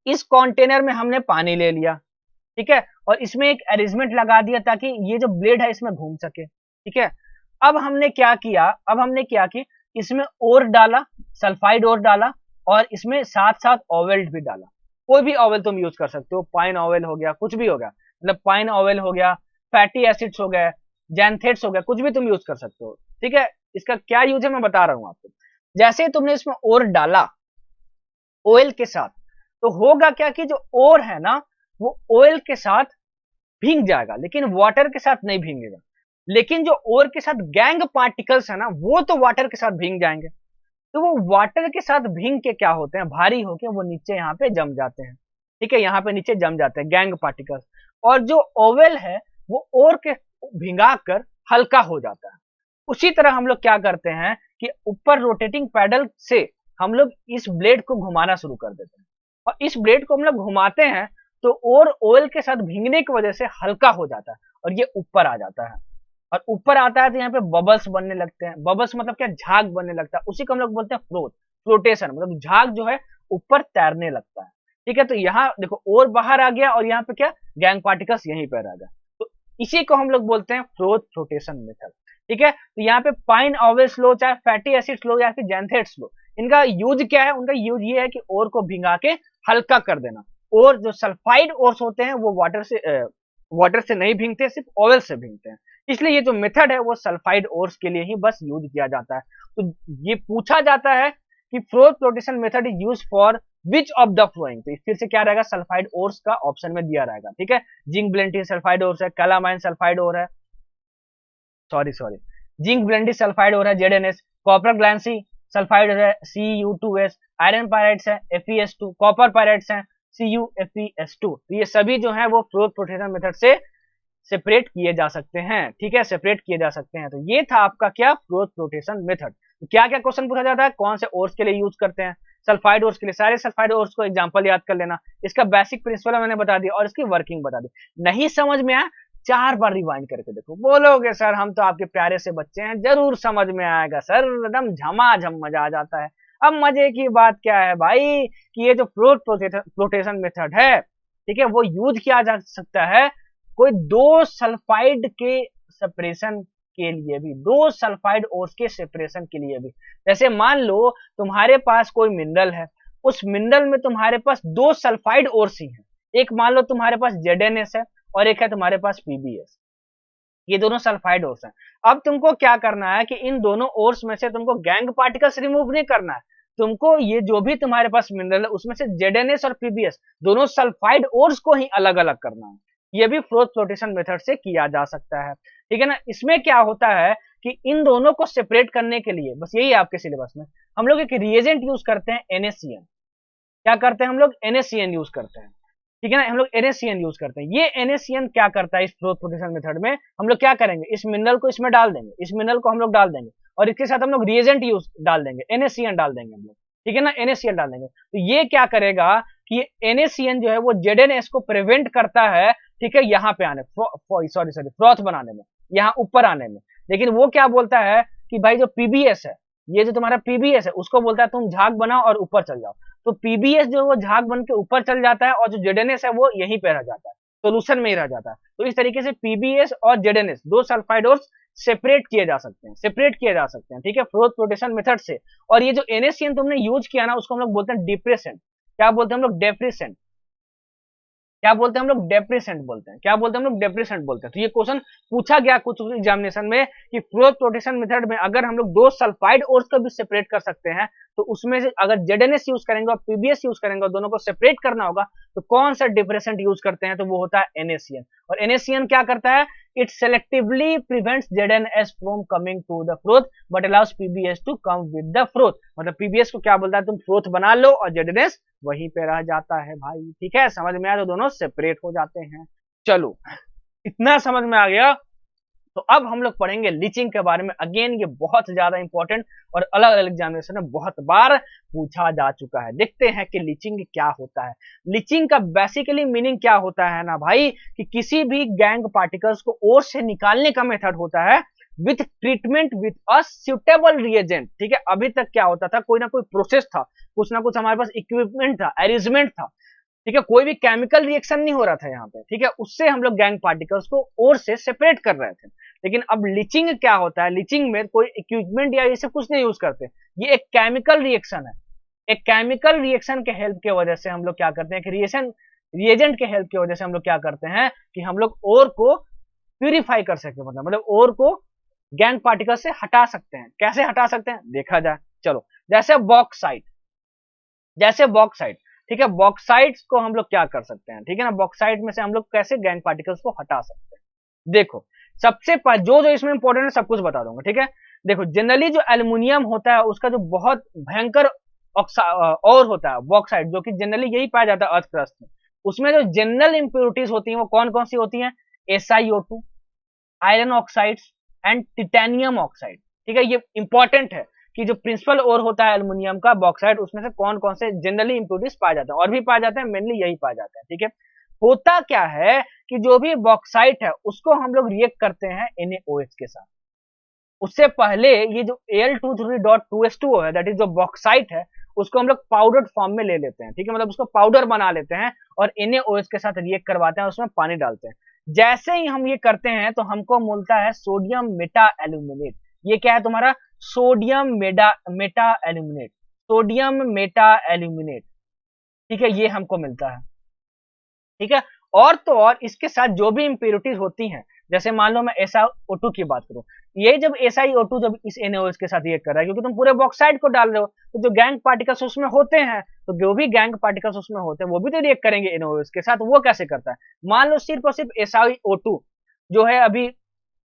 इस कंटेनर में हमने पानी ले लिया, ठीक है, और इसमें एक अरेंजमेंट लगा दिया ताकि ये जो ब्लेड है इसमें घूम सके, ठीक है। अब हमने क्या किया, अब हमने क्या कि इसमें ओर डाला, सल्फाइड ओर डाला, और इसमें साथ साथ ऑयल भी डाला। कोई भी ऑयल तुम यूज कर सकते हो, पाइन ऑयल हो गया, कुछ भी हो गया, मतलब पाइन ऑयल हो गया, फैटी एसिड्स हो गए, जैंथेट्स हो गया, कुछ भी तुम यूज कर सकते हो, ठीक है। इसका क्या यूज है मैं बता रहा हूं आपको। जैसे ही तुमने इसमें ओर डाला ऑयल के साथ, तो होगा क्या कि जो ओर है ना वो ऑयल के साथ भीग जाएगा लेकिन वाटर के साथ नहीं भीगेगा। लेकिन जो ओर के साथ गैंग पार्टिकल्स है ना वो तो वाटर के साथ भीग जाएंगे, तो वो वाटर के साथ भीग के क्या होते हैं, भारी होके वो नीचे यहाँ पे जम जाते हैं, ठीक है, यहाँ पे नीचे जम जाते हैं गैंग पार्टिकल्स। और जो ओवेल है वो ओर के भिंगा कर हल्का हो जाता है। उसी तरह हम लोग क्या करते हैं कि ऊपर रोटेटिंग पैडल से हम लोग इस ब्लेड को घुमाना शुरू कर देते हैं, और इस ब्लेड को हम लोग घुमाते हैं तो और ऑयल के साथ भीगने की वजह से हल्का हो जाता है और ये ऊपर आ जाता है। और ऊपर आता है तो यहाँ पे बबल्स बनने लगते हैं। बबल्स मतलब क्या, झाग बनने लगता है, उसी को हम लोग बोलते हैं फ्लोट, फ्लोटेशन, मतलब झाग जो है ऊपर तैरने लगता है, ठीक है। तो यहाँ देखो और बाहर आ गया और यहाँ पे क्या, गैंग पार्टिकल्स यहीं पर आ गया। तो इसी को हम लोग बोलते हैं फ्रोथ फ्लोटेशन मेथड। ठीक है, तो यहाँ पे पाइन ऑयल स्लो, चाहे फैटी एसिड स्लो या फिर जैंथेट स्लो, इनका यूज क्या है? उनका यूज ये है कि ओर को भिंगा के हल्का कर देना। और जो सल्फाइड ओर्स होते हैं वो वाटर से नहीं भींगते, सिर्फ ऑयल से भींगते हैं। इसलिए ये जो मेथड है वो सल्फाइड ओर्स के लिए ही बस यूज किया जाता है। तो ये पूछा जाता है कि froth flotation method is use for which of the flowing, तो फिर से क्या रहेगा? सल्फाइड ओर्स का ऑप्शन में दिया रहेगा। ठीक है, जिंक ब्लेंडिंग सल्फाइड ओर्स है, कैलामाइन सल्फाइड ओर है, sorry zinc blending sulphide ore है ZnS, कॉपर ग्लैंसी सल्फाइड है Cu2S, आयरन पायराइड्स है FeS2, कॉपर पायराइड्स है CuFeS2। तो ये सभी जो है वो फ्रोथ फ्लोटेशन मेथड से सेपरेट किए जा सकते हैं। ठीक है, सेपरेट किए जा सकते हैं। तो ये था आपका क्या? Froth flotation method. तो क्या क्या क्वेश्चन पूछा जाता है? कौन से ओर्स के लिए यूज करते हैं? सल्फाइड ओर्स के लिए। सारे सल्फाइड ओर्स को एग्जांपल याद कर लेना, इसका बेसिक प्रिंसिपल मैंने बता दिया और इसकी वर्किंग बता दी। नहीं समझ में आया, 4 बार रिवाइंड करके देखो। बोलोगे सर हम तो आपके प्यारे से बच्चे हैं, जरूर समझ में आएगा सर, एकदम झमाझम मजा आ जाता है। अब मजे की बात क्या है भाई कि ये जो फ्रोथ फ्लोटेशन मेथड है, ठीक है, वो यूज किया जा सकता है कोई 2 सल्फाइड के सेपरेशन के लिए भी, 2 सल्फाइड ओर्स के सेपरेशन के लिए भी। जैसे मान लो तुम्हारे पास कोई मिनरल है, उस मिनरल में तुम्हारे पास 2 सल्फाइड ओर्स ही हैं। एक मान लो तुम्हारे पास ZnS है और एक है तुम्हारे पास PbS, ये दोनों सल्फाइड ओर्स हैं। अब तुमको क्या करना है कि इन दोनों ओर्स में से तुमको गैंग पार्टिकल्स रिमूव नहीं करना है, तुमको ये जो भी तुम्हारे पास मिनरल है उसमें से ZnS और PbS दोनों सल्फाइड ओर्स को ही अलग अलग करना है। ये भी फ्रोथ फ्लोटेशन मेथड से किया जा सकता है। ठीक है ना। इसमें क्या होता है कि इन दोनों को सेपरेट करने के लिए, बस यही है आपके सिलेबस में, हम लोग एक रिएजेंट यूज करते हैं NaCN। क्या करते हैं हम लोग? NaCN यूज करते हैं। ठीक है ना, हम लोग NaCN यूज करते हैं। ये NaCN क्या करता है इस फ्रोथ फ्लोटेशन मेथड में? हम लोग क्या करेंगे, इस मिनरल को इसमें डाल देंगे, इस मिनरल को हम लोग डाल देंगे और इसके साथ हम लोग रिएजेंट यूज डाल देंगे, NaCN डाल देंगे हम लोग। ठीक है ना, NaCN डाल देंगे। तो ये क्या करेगा कि NaCN जो है वो ZnS को प्रिवेंट करता है, ठीक है, यहाँ पे आने, सॉरी फ्रॉथ बनाने में, यहाँ ऊपर आने में। लेकिन वो क्या बोलता है कि भाई जो PbS है, ये जो तुम्हारा PbS है, उसको बोलता है तुम झाग बनाओ और ऊपर चल जाओ। तो PbS जो है वो झाग बन के ऊपर चल जाता है और जो ZnS है वो यहीं पे रह जाता है, सोल्यूशन में ही रह जाता है। तो इस तरीके से PbS और ZnS 2 सल्फाइड ओर्स सेपरेट किए जा सकते हैं, सेपरेट किए जा सकते हैं। ठीक है, फ्रोथ फ्लोटेशन मेथड से। और ये जो NaCN तुमने यूज किया ना, उसको हम लोग बोलते हैं डिप्रेसेंट। क्या बोलते हैं हम लोग? डेप्रेसेंट। क्या बोलते हैं हम लोग? डेप्रेसेंट बोलते हैं। क्या बोलते हैं हम लोग? डेप्रेसेंट बोलते हैं। तो ये क्वेश्चन पूछा गया कुछ एग्जामिनेशन में कि फ्रोथ फ्लोटेशन मेथड में अगर हम लोग 2 सल्फाइड ओर्स को भी सेपरेट कर सकते हैं, तो उसमें से अगर ZnS यूज करेंगे और PbS यूज करेंगे और दोनों को सेपरेट करना होगा, तो कौन सा डिप्रेसेंट यूज करते हैं? तो वो होता है NaCN। और NaCN क्या करता है? It selectively prevents ZnS from coming to the froth but allows PbS to come with the froth. मतलब PbS को क्या बोलता है, तुम फ्रोथ बना लो और ZnS वहीं पे रह जाता है भाई। ठीक है, समझ में आया? तो दोनों सेपरेट हो जाते हैं। चलो, इतना समझ में आ गया। तो अब हम लोग पढ़ेंगे लीचिंग के बारे में। अगेन ये बहुत ज्यादा इंपॉर्टेंट और अलग अलग एग्जामिनेशन में बहुत बार पूछा जा चुका है। देखते हैं कि लीचिंग क्या होता है। लीचिंग का बेसिकली मीनिंग क्या होता है ना भाई, कि किसी भी गैंग पार्टिकल्स को ओर से निकालने का मेथड होता है with treatment with a suitable reagent. ठीक है, अभी तक क्या होता था, कोई ना कोई प्रोसेस था, कुछ ना कुछ हमारे पास इक्विपमेंट था, अरेंजमेंट था। ठीक है, कोई भी केमिकल रिएक्शन नहीं हो रहा था यहाँ पे। ठीक है, उससे हम लोग गैंग पार्टिकल्स को ओर से सेपरेट कर रहे थे। लेकिन अब लीचिंग क्या होता है? लीचिंग में कोई इक्विपमेंट या ये सब कुछ नहीं यूज करते, ये एक केमिकल रिएक्शन है। एक केमिकल रिएक्शन के हेल्प की वजह से हम लोग क्या करते हैं कि रिएजेंट के हेल्प की वजह से हम लोग क्या करते हैं कि हम लोग ओर को प्यूरिफाई कर सकते हैं, मतलब ओर को गैंग पार्टिकल से हटा सकते हैं। कैसे हटा सकते हैं देखा जाए। चलो, जैसे बॉक्साइट, ठीक है, बॉक्साइट्स को हम लोग क्या कर सकते हैं? ठीक है ना, बॉक्साइट में से हम लोग कैसे गैंग पार्टिकल्स को हटा सकते हैं? देखो, सबसे जो इसमें इंपॉर्टेंट है सब कुछ बता दूंगा। ठीक है, देखो, जनरली जो एल्युमिनियम होता है उसका जो बहुत भयंकर और होता है बॉक्साइट, जो कि जनरली यही पाया जाता है अर्थ क्रस्ट में। उसमें जो जनरल इंप्योरिटीज होती हैं वो कौन कौन सी होती हैं? SiO2, iron oxides and titanium oxide. ठीक है, ये इंपॉर्टेंट है कि जो प्रिंसिपल ओर होता है एल्युमिनियम का बॉक्साइट, उसमें से कौन कौन से जनरली इंप्योरिटीज पाए जाते हैं, और भी पाए जाते हैं, मेनली यही पाए जाते हैं। ठीक है, होता क्या है कि जो भी बॉक्साइट है उसको हम लोग रिएक्ट करते हैं NaOH के साथ। उससे पहले ये जो Al232H2O है, दैट इज जो बॉक्साइट है, उसको हम लोग पाउडर्ड फॉर्म में ले लेते हैं। ठीक है, मतलब उसको पाउडर बना लेते हैं और NaOH के साथ रिएक्ट करवाते हैं, उसमें पानी डालते हैं। जैसे ही हम ये करते हैं तो हमको मिलता है सोडियम मेटा एल्यूमिनेट। ये क्या है तुम्हारा? Sodium Meta aluminate, sodium Meta aluminate. ठीक है, ये हमको मिलता है। ठीक है, और तो और इसके साथ जो भी इंप्योरिटीज होती हैं, जैसे मान लो मैं SiO2 की बात करूं, ये जब SiO2 जब इस NaOH के साथ रिएक्ट कर रहा है, क्योंकि तुम पूरे बॉक्साइड को डाल रहे हो, तो जो गैंग पार्टिकल्स उसमें होते हैं, तो जो भी गैंग पार्टिकल्स उसमें होते हैं वो भी तो रिएक्ट करेंगे NaOH के साथ। वो कैसे करता है? मान लो सिर्फ और सिर्फ SiO2 जो है अभी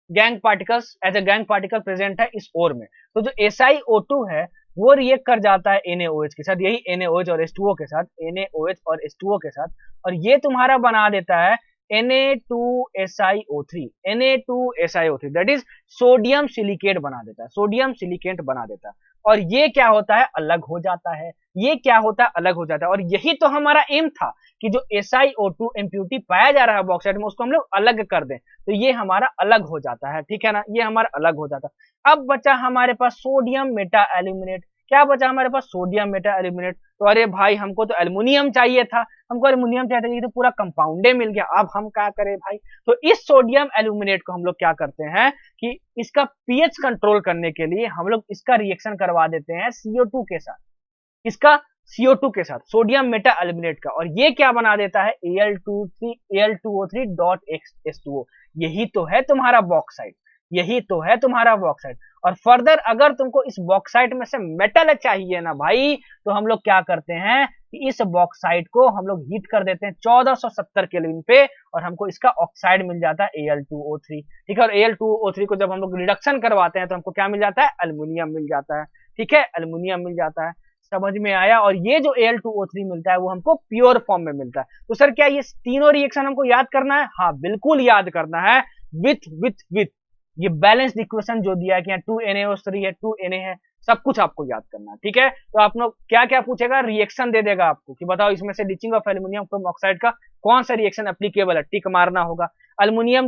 gangue particles as a gangue particle present है इस ओर में, तो जो SiO2 है वो रिएक्ट कर जाता है NaOH के साथ, यही NaOH और H2O के साथ, NaOH और H2O के साथ, और ये तुम्हारा बना देता है Na2SiO3, Na2SiO3 that is sodium silicate बना देता है, सोडियम सिलिकेट बना देता है। और ये क्या होता है? अलग हो जाता है। ये क्या होता है? अलग हो जाता है। और यही तो हमारा एम था कि जो SiO2 इम्प्यूरिटी पाया जा रहा है बॉक्साइड में, उसको हम लोग अलग कर दें, तो ये हमारा अलग हो जाता है। ठीक है ना, ये हमारा अलग हो जाता है। अब बचा हमारे पास सोडियम मेटा एल्यूमिनेट। क्या बचा हमारे पास? Sodium Meta aluminate. तो अरे भाई, हमको तो एल्युमिनियम चाहिए था, हमको एल्युमिनियम चाहिए था, ये तो पूरा कंपाउंडे मिल गया, अब हम क्या करें भाई? तो इस सोडियम एल्यूमिनेट को हम लोग क्या करते हैं कि इसका पीएच कंट्रोल करने के लिए हम लोग इसका रिएक्शन करवा देते हैं CO2 के साथ। इसका CO2 के साथ, सोडियम मेटा एल्यूमिनेट का, और ये क्या बना देता है? Al2O3 यही तो है तुम्हारा बॉक्साइट, यही तो है तुम्हारा बॉक्साइट। और फर्दर अगर तुमको इस बॉक्साइट में से मेटल चाहिए ना भाई, तो हम लोग क्या करते हैं कि इस बॉक्साइट को हम लोग हीट कर देते हैं 1470 केल्विन पे, और हमको इसका ऑक्साइड मिल जाता है Al2O3। ठीक है, और Al2O3 को जब हम लोग रिडक्शन करवाते हैं तो हमको क्या मिल जाता है? एल्युमिनियम मिल जाता है। ठीक है, एल्युमिनियम मिल जाता है। समझ में आया? और ये जो Al2O3 मिलता है वो हमको प्योर फॉर्म में मिलता है। तो सर क्या ये तीनों रिएक्शन हमको याद करना है? हाँ बिल्कुल याद करना है, विथ ये बैलेंस्ड इक्वेशन जो दिया है कि 2NaO3 है, 2Na है, सब कुछ आपको याद करना है। ठीक है, तो आप लोग क्या क्या पूछेगा? रिएक्शन दे देगा आपको कि बताओ इसमें से leaching of aluminium Chrome oxide का कौन सा रिएक्शन एप्लीकेबल है, टिक मारना होगा। एल्यूमिनियम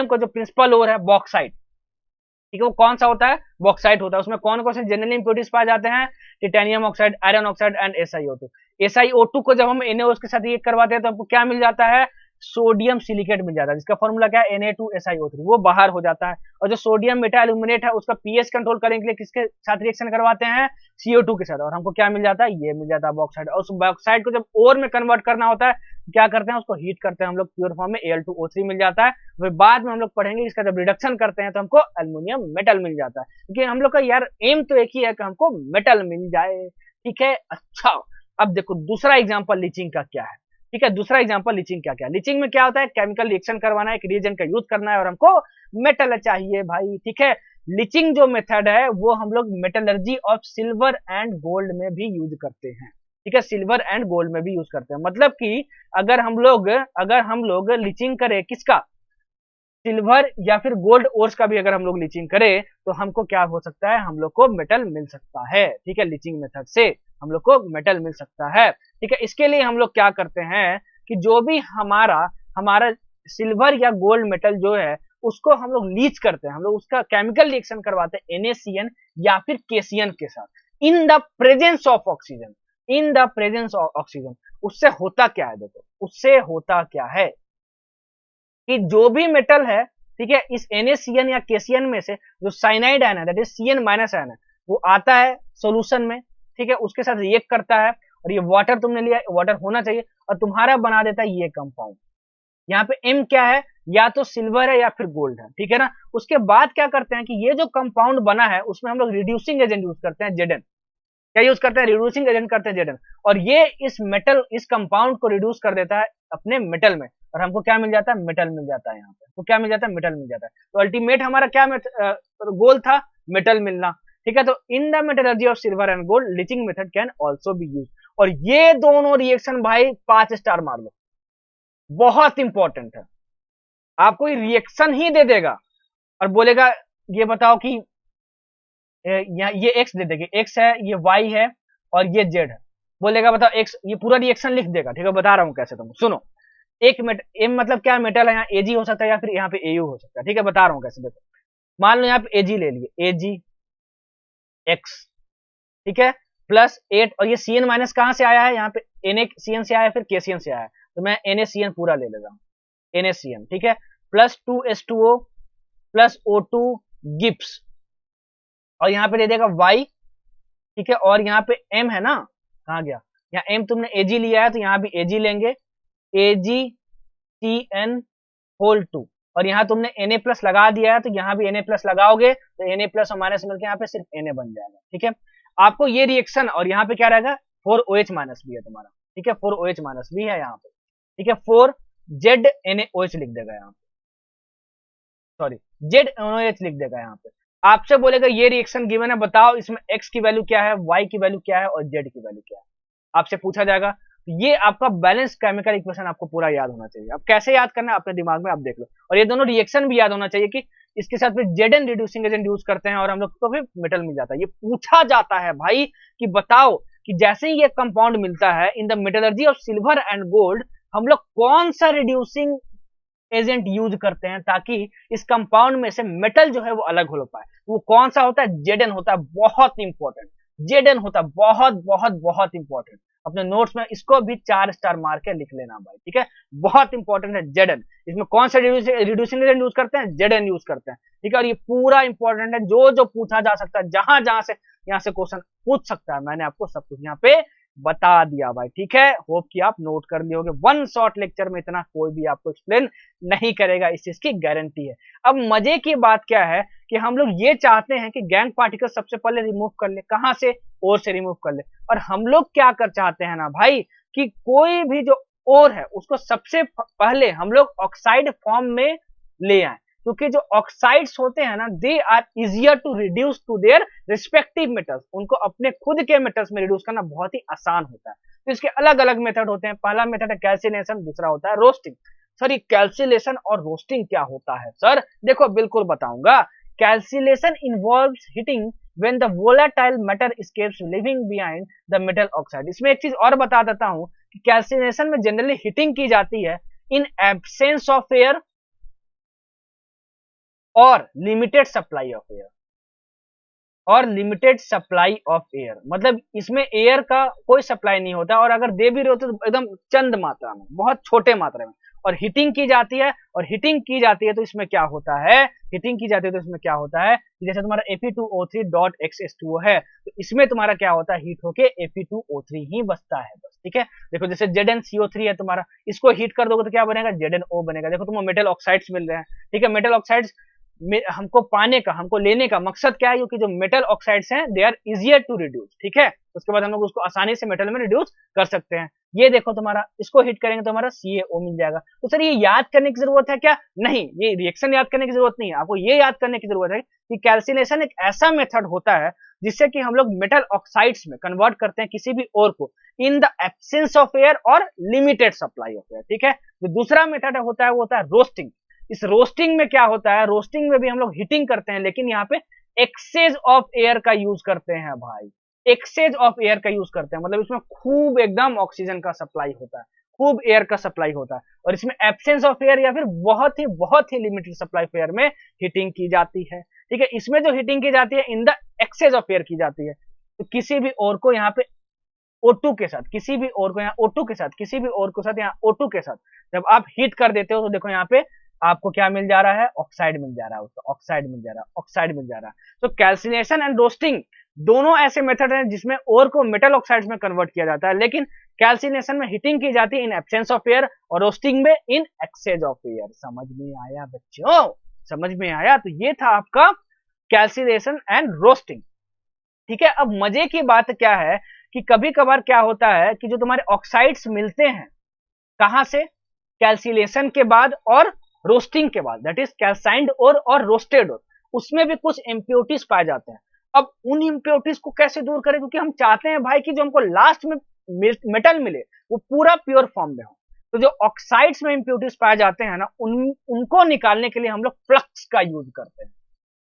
का जो प्रिंसिपल ओर है बॉक्साइट, ठीक है, वो कौन सा होता है? बॉक्साइट होता है। उसमें कौन कौन से जनरल इंप्योरिटीज पाए जाते हैं? Titanium oxide, iron oxide and SiO2। SiO2 को जब हम NaOH के साथ रिएक्ट करवाते हैं तो हमको क्या मिल जाता है? सोडियम सिलिकेट मिल जाता है, जिसका फॉर्मूला क्या है? Na2SiO3, वो बाहर हो जाता है। और जो सोडियम मेटा एल्यूमिनेट है उसका पीएच कंट्रोल करने के लिए किसके साथ रिएक्शन करवाते हैं? CO2 के साथ, और हमको क्या मिल जाता है? ये मिल जाता है बॉक्साइड। और उस बॉक्साइड को जब ओर में कन्वर्ट करना होता है क्या करते हैं? उसको हीट करते हैं हम लोग, प्योर फॉर्म में Al2O3 मिल जाता है। फिर बाद में हम लोग पढ़ेंगे इसका जब रिडक्शन करते हैं तो हमको एल्युमिनियम मेटल मिल जाता है, क्योंकि हम लोग का यार एम तो एक ही है कि हमको मेटल मिल जाए। ठीक है, अच्छा अब देखो दूसरा एग्जांपल लीचिंग का क्या है। ठीक है, दूसरा एग्जांपल लीचिंग क्या क्या है? लीचिंग में क्या होता है? केमिकल रिएक्शन करवाना है, एक रिएजेंट का यूज करना है और हमको मेटल चाहिए भाई। ठीक है, लीचिंग जो मेथड है वो हम लोग metallurgy of silver and gold में भी यूज करते हैं। ठीक है, सिल्वर एंड गोल्ड में भी यूज करते हैं। मतलब कि अगर हम लोग लीचिंग करें किसका? सिल्वर या फिर गोल्ड ओर्स का भी अगर हम लोग लीचिंग करें तो हमको क्या हो सकता है? हम लोग को मेटल मिल सकता है। ठीक है, लीचिंग मेथड से हम लोग को मेटल मिल सकता है। ठीक है, इसके लिए हम लोग क्या करते हैं कि जो भी हमारा हमारा सिल्वर या गोल्ड मेटल जो है उसको हम लोग लीच करते हैं, हम लोग उसका केमिकल रिएक्शन करवाते हैं NaCN या फिर KCN के साथ in the presence of oxygen, in the presence of oxygen. उससे होता क्या है? देखो उससे होता क्या है कि जो भी मेटल है, ठीक है, इस NaCN या KCN में से जो साइनाइड आयन है दैट इज CN- आयन है, वो आता है सॉल्यूशन में। ठीक है, उसके साथ रिएक्ट करता है, और ये वाटर तुमने लिया, वाटर होना चाहिए, और तुम्हारा बना देता है ये कंपाउंड। यहाँ पे M क्या है? या तो सिल्वर है या फिर गोल्ड है। ठीक है ना, उसके बाद क्या करते हैं कि ये जो कंपाउंड बना है उसमें हम लोग रिड्यूसिंग एजेंट यूज करते हैं Zn। क्या यूज करते हैं? रिड्यूसिंग एजेंट करते हैं Zn, और ये इस कंपाउंड को रिड्यूस कर देता है अपने मेटल में, और हमको क्या मिल जाता है? मेटल मिल जाता है। यहाँ पे तो क्या मिल जाता है? मेटल मिल जाता है। तो अल्टीमेट हमारा क्या गोल था? मेटल मिलना। ठीक है, तो in the metallurgy of silver and gold leaching method can also be use. और ये दोनों रिएक्शन भाई 5 स्टार मार लो, बहुत इंपॉर्टेंट है। आपको रिएक्शन ही दे देगा और बोलेगा ये बताओ कि ये x दे देगी, x है, ये y है और ये z है, बोलेगा बताओ x, ये पूरा रिएक्शन लिख देगा। ठीक है, बता रहा हूं कैसे, तुम सुनो। एक m मतलब क्या? मेटल है, यहाँ Ag हो सकता है या फिर यहाँ पे Au हो सकता है। ठीक है, बता रहा हूं कैसे, देखो मान लो यहाँ पे Ag ले लिए, AgX, ठीक है, +8, और ये CN माइनस कहां से आया है? यहाँ पे NaCN से आया है, फिर KCN से आया है, तो मैं NaCN पूरा ले लेता हूँ, NaCN, ठीक है, plus 2H2O plus O2 Gibbs, और यहाँ पे दे देगा Y, ठीक है, और यहाँ पे M है ना, कहाँ गया, यहाँ M तुमने Ag लिया है तो यहाँ भी Ag लेंगे, AgCN होल 2, और यहाँ तुमने Na प्लस लगा दिया है तो यहाँ भी Na प्लस लगाओगे तो Na प्लस और माइनस मिलकर यहाँ पे सिर्फ Na बन जाएगा, ठीक है। आपको ये रिएक्शन, और यहाँ पे क्या रहेगा 4OH माइनस भी है तुम्हारा, ठीक है, 4OH माइनस भी है यहाँ पे, ठीक है, 4ZNaOH लिख देगा यहाँ पे, सॉरी ZNaOH लिख देगा यहाँ पे। आपसे बोलेगा ये रिएक्शन गिवन है, बताओ इसमें X की वैल्यू क्या है, Y की वैल्यू क्या है और Z की वैल्यू क्या है, आपसे पूछा जाएगा। ये आपका बैलेंस केमिकल इक्वेशन आपको पूरा याद होना चाहिए। अब कैसे याद करना है अपने दिमाग में आप देख लो, और ये दोनों रिएक्शन भी याद होना चाहिए कि इसके साथ फिर Zn रिड्यूसिंग एजेंट यूज करते हैं और हम लोग को भी मेटल मिल जाता है। ये पूछा जाता है भाई कि बताओ कि जैसे ही ये कंपाउंड मिलता है in the metallurgy of silver and gold, हम लोग कौन सा रिड्यूसिंग एजेंट यूज करते हैं ताकि इस कंपाउंड में से मेटल जो है वो अलग हो पाए। वो कौन सा होता है, Zn होता है, बहुत इंपॉर्टेंट, Zn होता है, बहुत बहुत बहुत इंपॉर्टेंट। अपने नोट्स में इसको भी 4 स्टार मार के लिख लेना भाई, ठीक है, बहुत इंपॉर्टेंट है Zn। इसमें कौन सा रिड्यूसिंग एजेंट यूज करते हैं, Zn यूज करते हैं, ठीक है, और ये पूरा इंपॉर्टेंट है, जो जो पूछा जा सकता है, जहां जहां से यहाँ से क्वेश्चन पूछ सकता है, मैंने आपको सब कुछ यहाँ पे बता दिया भाई, ठीक है। होप कि आप नोट कर लियोगे, वन शॉर्ट लेक्चर में इतना कोई भी आपको एक्सप्लेन नहीं करेगा, इस चीज की गारंटी है। अब मजे की बात क्या है कि हम लोग ये चाहते हैं कि गैंग पार्टिकल सबसे पहले रिमूव कर ले, कहां से, ओर से रिमूव कर ले, और हम लोग क्या कर चाहते हैं ना भाई कि कोई भी जो ओर है उसको सबसे पहले हम लोग ऑक्साइड फॉर्म में ले आए, क्योंकि जो ऑक्साइड्स होते हैं ना they are easier to reduce to their respective metals, उनको अपने खुद के मेटल्स में रिड्यूस करना बहुत ही आसान होता है। तो इसके अलग अलग मेथड होते हैं, पहला मेथड है कैल्सिनेशन, दूसरा होता है रोस्टिंग। सर ये कैल्सिलेशन और रोस्टिंग क्या होता है सर, देखो बिल्कुल बताऊंगा। Calcination involves heating when the volatile matter escapes leaving behind the metal oxide। इसमें एक चीज और बता देता हूं कि कैल्सिनेशन में जनरली हीटिंग की जाती है इन एब्सेंस ऑफ एयर और लिमिटेड सप्लाई ऑफ एयर, और लिमिटेड सप्लाई ऑफ एयर, मतलब इसमें एयर का कोई सप्लाई नहीं होता, और अगर दे भी रहे होते तो एकदम चंद मात्रा में, बहुत छोटे मात्रा में, और हीटिंग की जाती है, और हीटिंग की जाती है तो इसमें क्या होता है, हीटिंग की जाती है तो इसमें क्या होता है, जैसे तुम्हारा Fe2O3.X2O है तो इसमें तुम्हारा क्या होता है, हीट होके Fe2O3 ही बचता है बस, ठीक है। देखो जैसे ZnCO3 है तुम्हारा, इसको हीट कर दोगे तो क्या बनेगा, ZnO बनेगा। देखो तुम्हें मेटल ऑक्साइड्स मिल रहे हैं, ठीक है, मेटल ऑक्साइड्स हमको पाने का, हमको लेने का मकसद क्या है, क्योंकि जो मेटल ऑक्साइड्स हैं they are easier to reduce, ठीक है, उसके बाद हम लोग उसको आसानी से मेटल में रिड्यूस कर सकते हैं। ये देखो तुम्हारा, इसको हिट करेंगे तो हमारा CaO मिल जाएगा। तो सर ये याद करने की जरूरत है क्या, नहीं, ये रिएक्शन याद करने की जरूरत नहीं है, आपको ये याद करने की जरूरत है कि कैल्सिनेशन एक ऐसा मेथड होता है जिससे कि हम लोग मेटल ऑक्साइड्स में कन्वर्ट करते हैं किसी भी ओर को in the absence of air और लिमिटेड सप्लाई ऑफ एयर, ठीक है। जो दूसरा मेथड होता है वो होता है रोस्टिंग। इस रोस्टिंग में क्या होता है, रोस्टिंग में भी हम लोग हीटिंग करते हैं, लेकिन यहाँ पे एक्सेस ऑफ एयर का यूज करते हैं भाई, एक्सेस ऑफ एयर का यूज करते हैं, मतलब इसमें खूब एकदम ऑक्सीजन का सप्लाई होता है, खूब एयर का सप्लाई होता है, और इसमें एब्सेंस ऑफ एयर या फिर बहुत ही लिमिटेड सप्लाई ऑफ एयर में हीटिंग की जाती है, ठीक है। इसमें जो हीटिंग की जाती है in the excess of air की जाती है, तो किसी भी ओर को यहाँ पे O2 के साथ, किसी भी ओर को यहाँ O2 के साथ, किसी भी ओर को साथ यहाँ O2 के साथ जब आप हीट कर देते हो तो देखो यहाँ पे आपको क्या मिल जा रहा है, ऑक्साइड मिल जा रहा है, उसको ऑक्साइड मिल जा रहा है, ऑक्साइड मिल जा रहा है। तो कैल्सिनेशन एंड रोस्टिंग दोनों ऐसे मेथड हैं जिसमें ओर को मेटल ऑक्साइड्स में कन्वर्ट किया जाता है, लेकिन कैल्सिनेशन में हीटिंग की जाती है इन एब्सेंस ऑफ एयर और रोस्टिंग में इन एक्सेस ऑफ एयर। समझ में आया बच्चों, समझ में आया। तो ये था आपका कैल्सिनेशन एंड रोस्टिंग, ठीक है। अब मजे की बात क्या है कि कभी कभार क्या होता है कि जो तुम्हारे ऑक्साइड्स मिलते हैं कहां से, कैल्सिलेशन के बाद और रोस्टिंग के बाद, दैट इज कैल्साइंड ओर और रोस्टेड ओर, उसमें भी कुछ इंप्योरिटीज पाए जाते हैं। अब उन इंप्योरिटीज को कैसे दूर करें, क्योंकि हम चाहते हैं भाई कि जो हमको लास्ट में मेटल मिले वो पूरा प्योर फॉर्म में हो। तो जो ऑक्साइड्स में इंप्योरिटीज पाए जाते हैं ना, उनको निकालने के लिए हम लोग फ्लक्स का यूज करते हैं।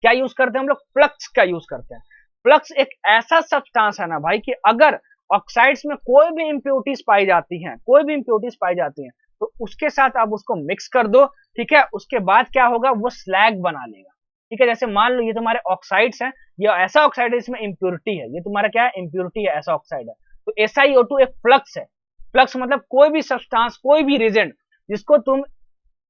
क्या यूज करते हैं हम लोग, फ्लक्स का यूज करते हैं। फ्लक्स एक ऐसा सब्सटेंस है ना भाई कि अगर ऑक्साइड्स में कोई भी इंप्योरिटीज पाई जाती हैं, कोई भी इंप्योरिटीज पाई जाती हैं, तो उसके साथ आप उसको मिक्स कर दो, ठीक है। उसके बाद क्या होगा, वो स्लैग बना लेगा, ठीक है। जैसे मान लो ये तुम्हारे ऑक्साइड्स हैं, ये ऐसा ऑक्साइड है इसमें इंप्योरिटी है, ये तुम्हारा क्या है, इंप्योरिटी है, ऐसा ऑक्साइड है। तो SiO2 एक फ्लक्स है। फ्लक्स मतलब कोई भी सब्सटेंस, कोई भी रिजेंट जिसको तुम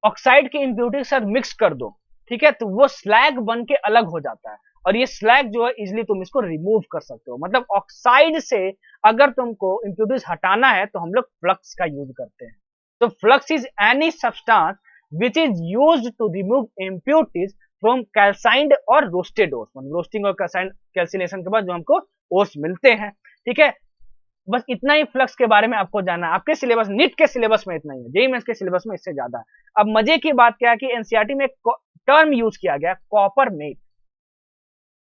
ऑक्साइड की इम्प्योरिटी के साथ मिक्स कर दो, ठीक है, तो वो स्लैग बन के अलग हो जाता है, और ये स्लैग जो है इजिली तुम इसको रिमूव कर सकते हो। मतलब ऑक्साइड से अगर तुमको इम्प्योरिटीज हटाना है तो हम लोग फ्लक्स का यूज करते हैं। तो flux is any substance which is used to remove impurities from calcined और रोस्टेड ओर्स। मतलब रोस्टिंग और कैल्सिनेशन के बाद जो हमको ओर्स मिलते हैं, ठीक है। बस इतना ही फ्लक्स के बारे में आपको जानना है। आपके सिलेबस, नीट के सिलेबस में इतना ही है, जेईई मेंस के सिलेबस में इससे ज्यादा है। अब मजे की बात क्या है कि एनसीईआरटी में एक टर्म यूज किया गया, कॉपर मेट,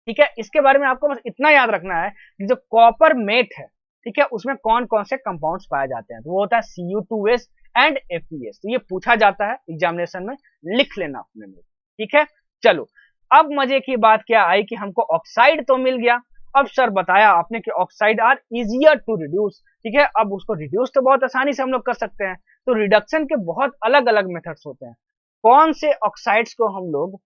ठीक है। इसके बारे में आपको बस इतना याद रखना है कि जो कॉपर मेट है, ठीक है, उसमें कौन कौन से कंपाउंड्स पाए जाते हैं। तो वो होता है Cu2S एंड FeS। तो ये पूछा जाता है एग्जामिनेशन में, लिख लेना अपने में, ठीक है। चलो, अब मजे की बात क्या आई कि हमको ऑक्साइड तो मिल गया। अब सर बताया आपने कि oxide are easier to reduce, ठीक है। अब उसको रिड्यूस तो बहुत आसानी से हम लोग कर सकते हैं। तो रिडक्शन के बहुत अलग अलग मेथड्स होते हैं। कौन से ऑक्साइड्स को हम लोग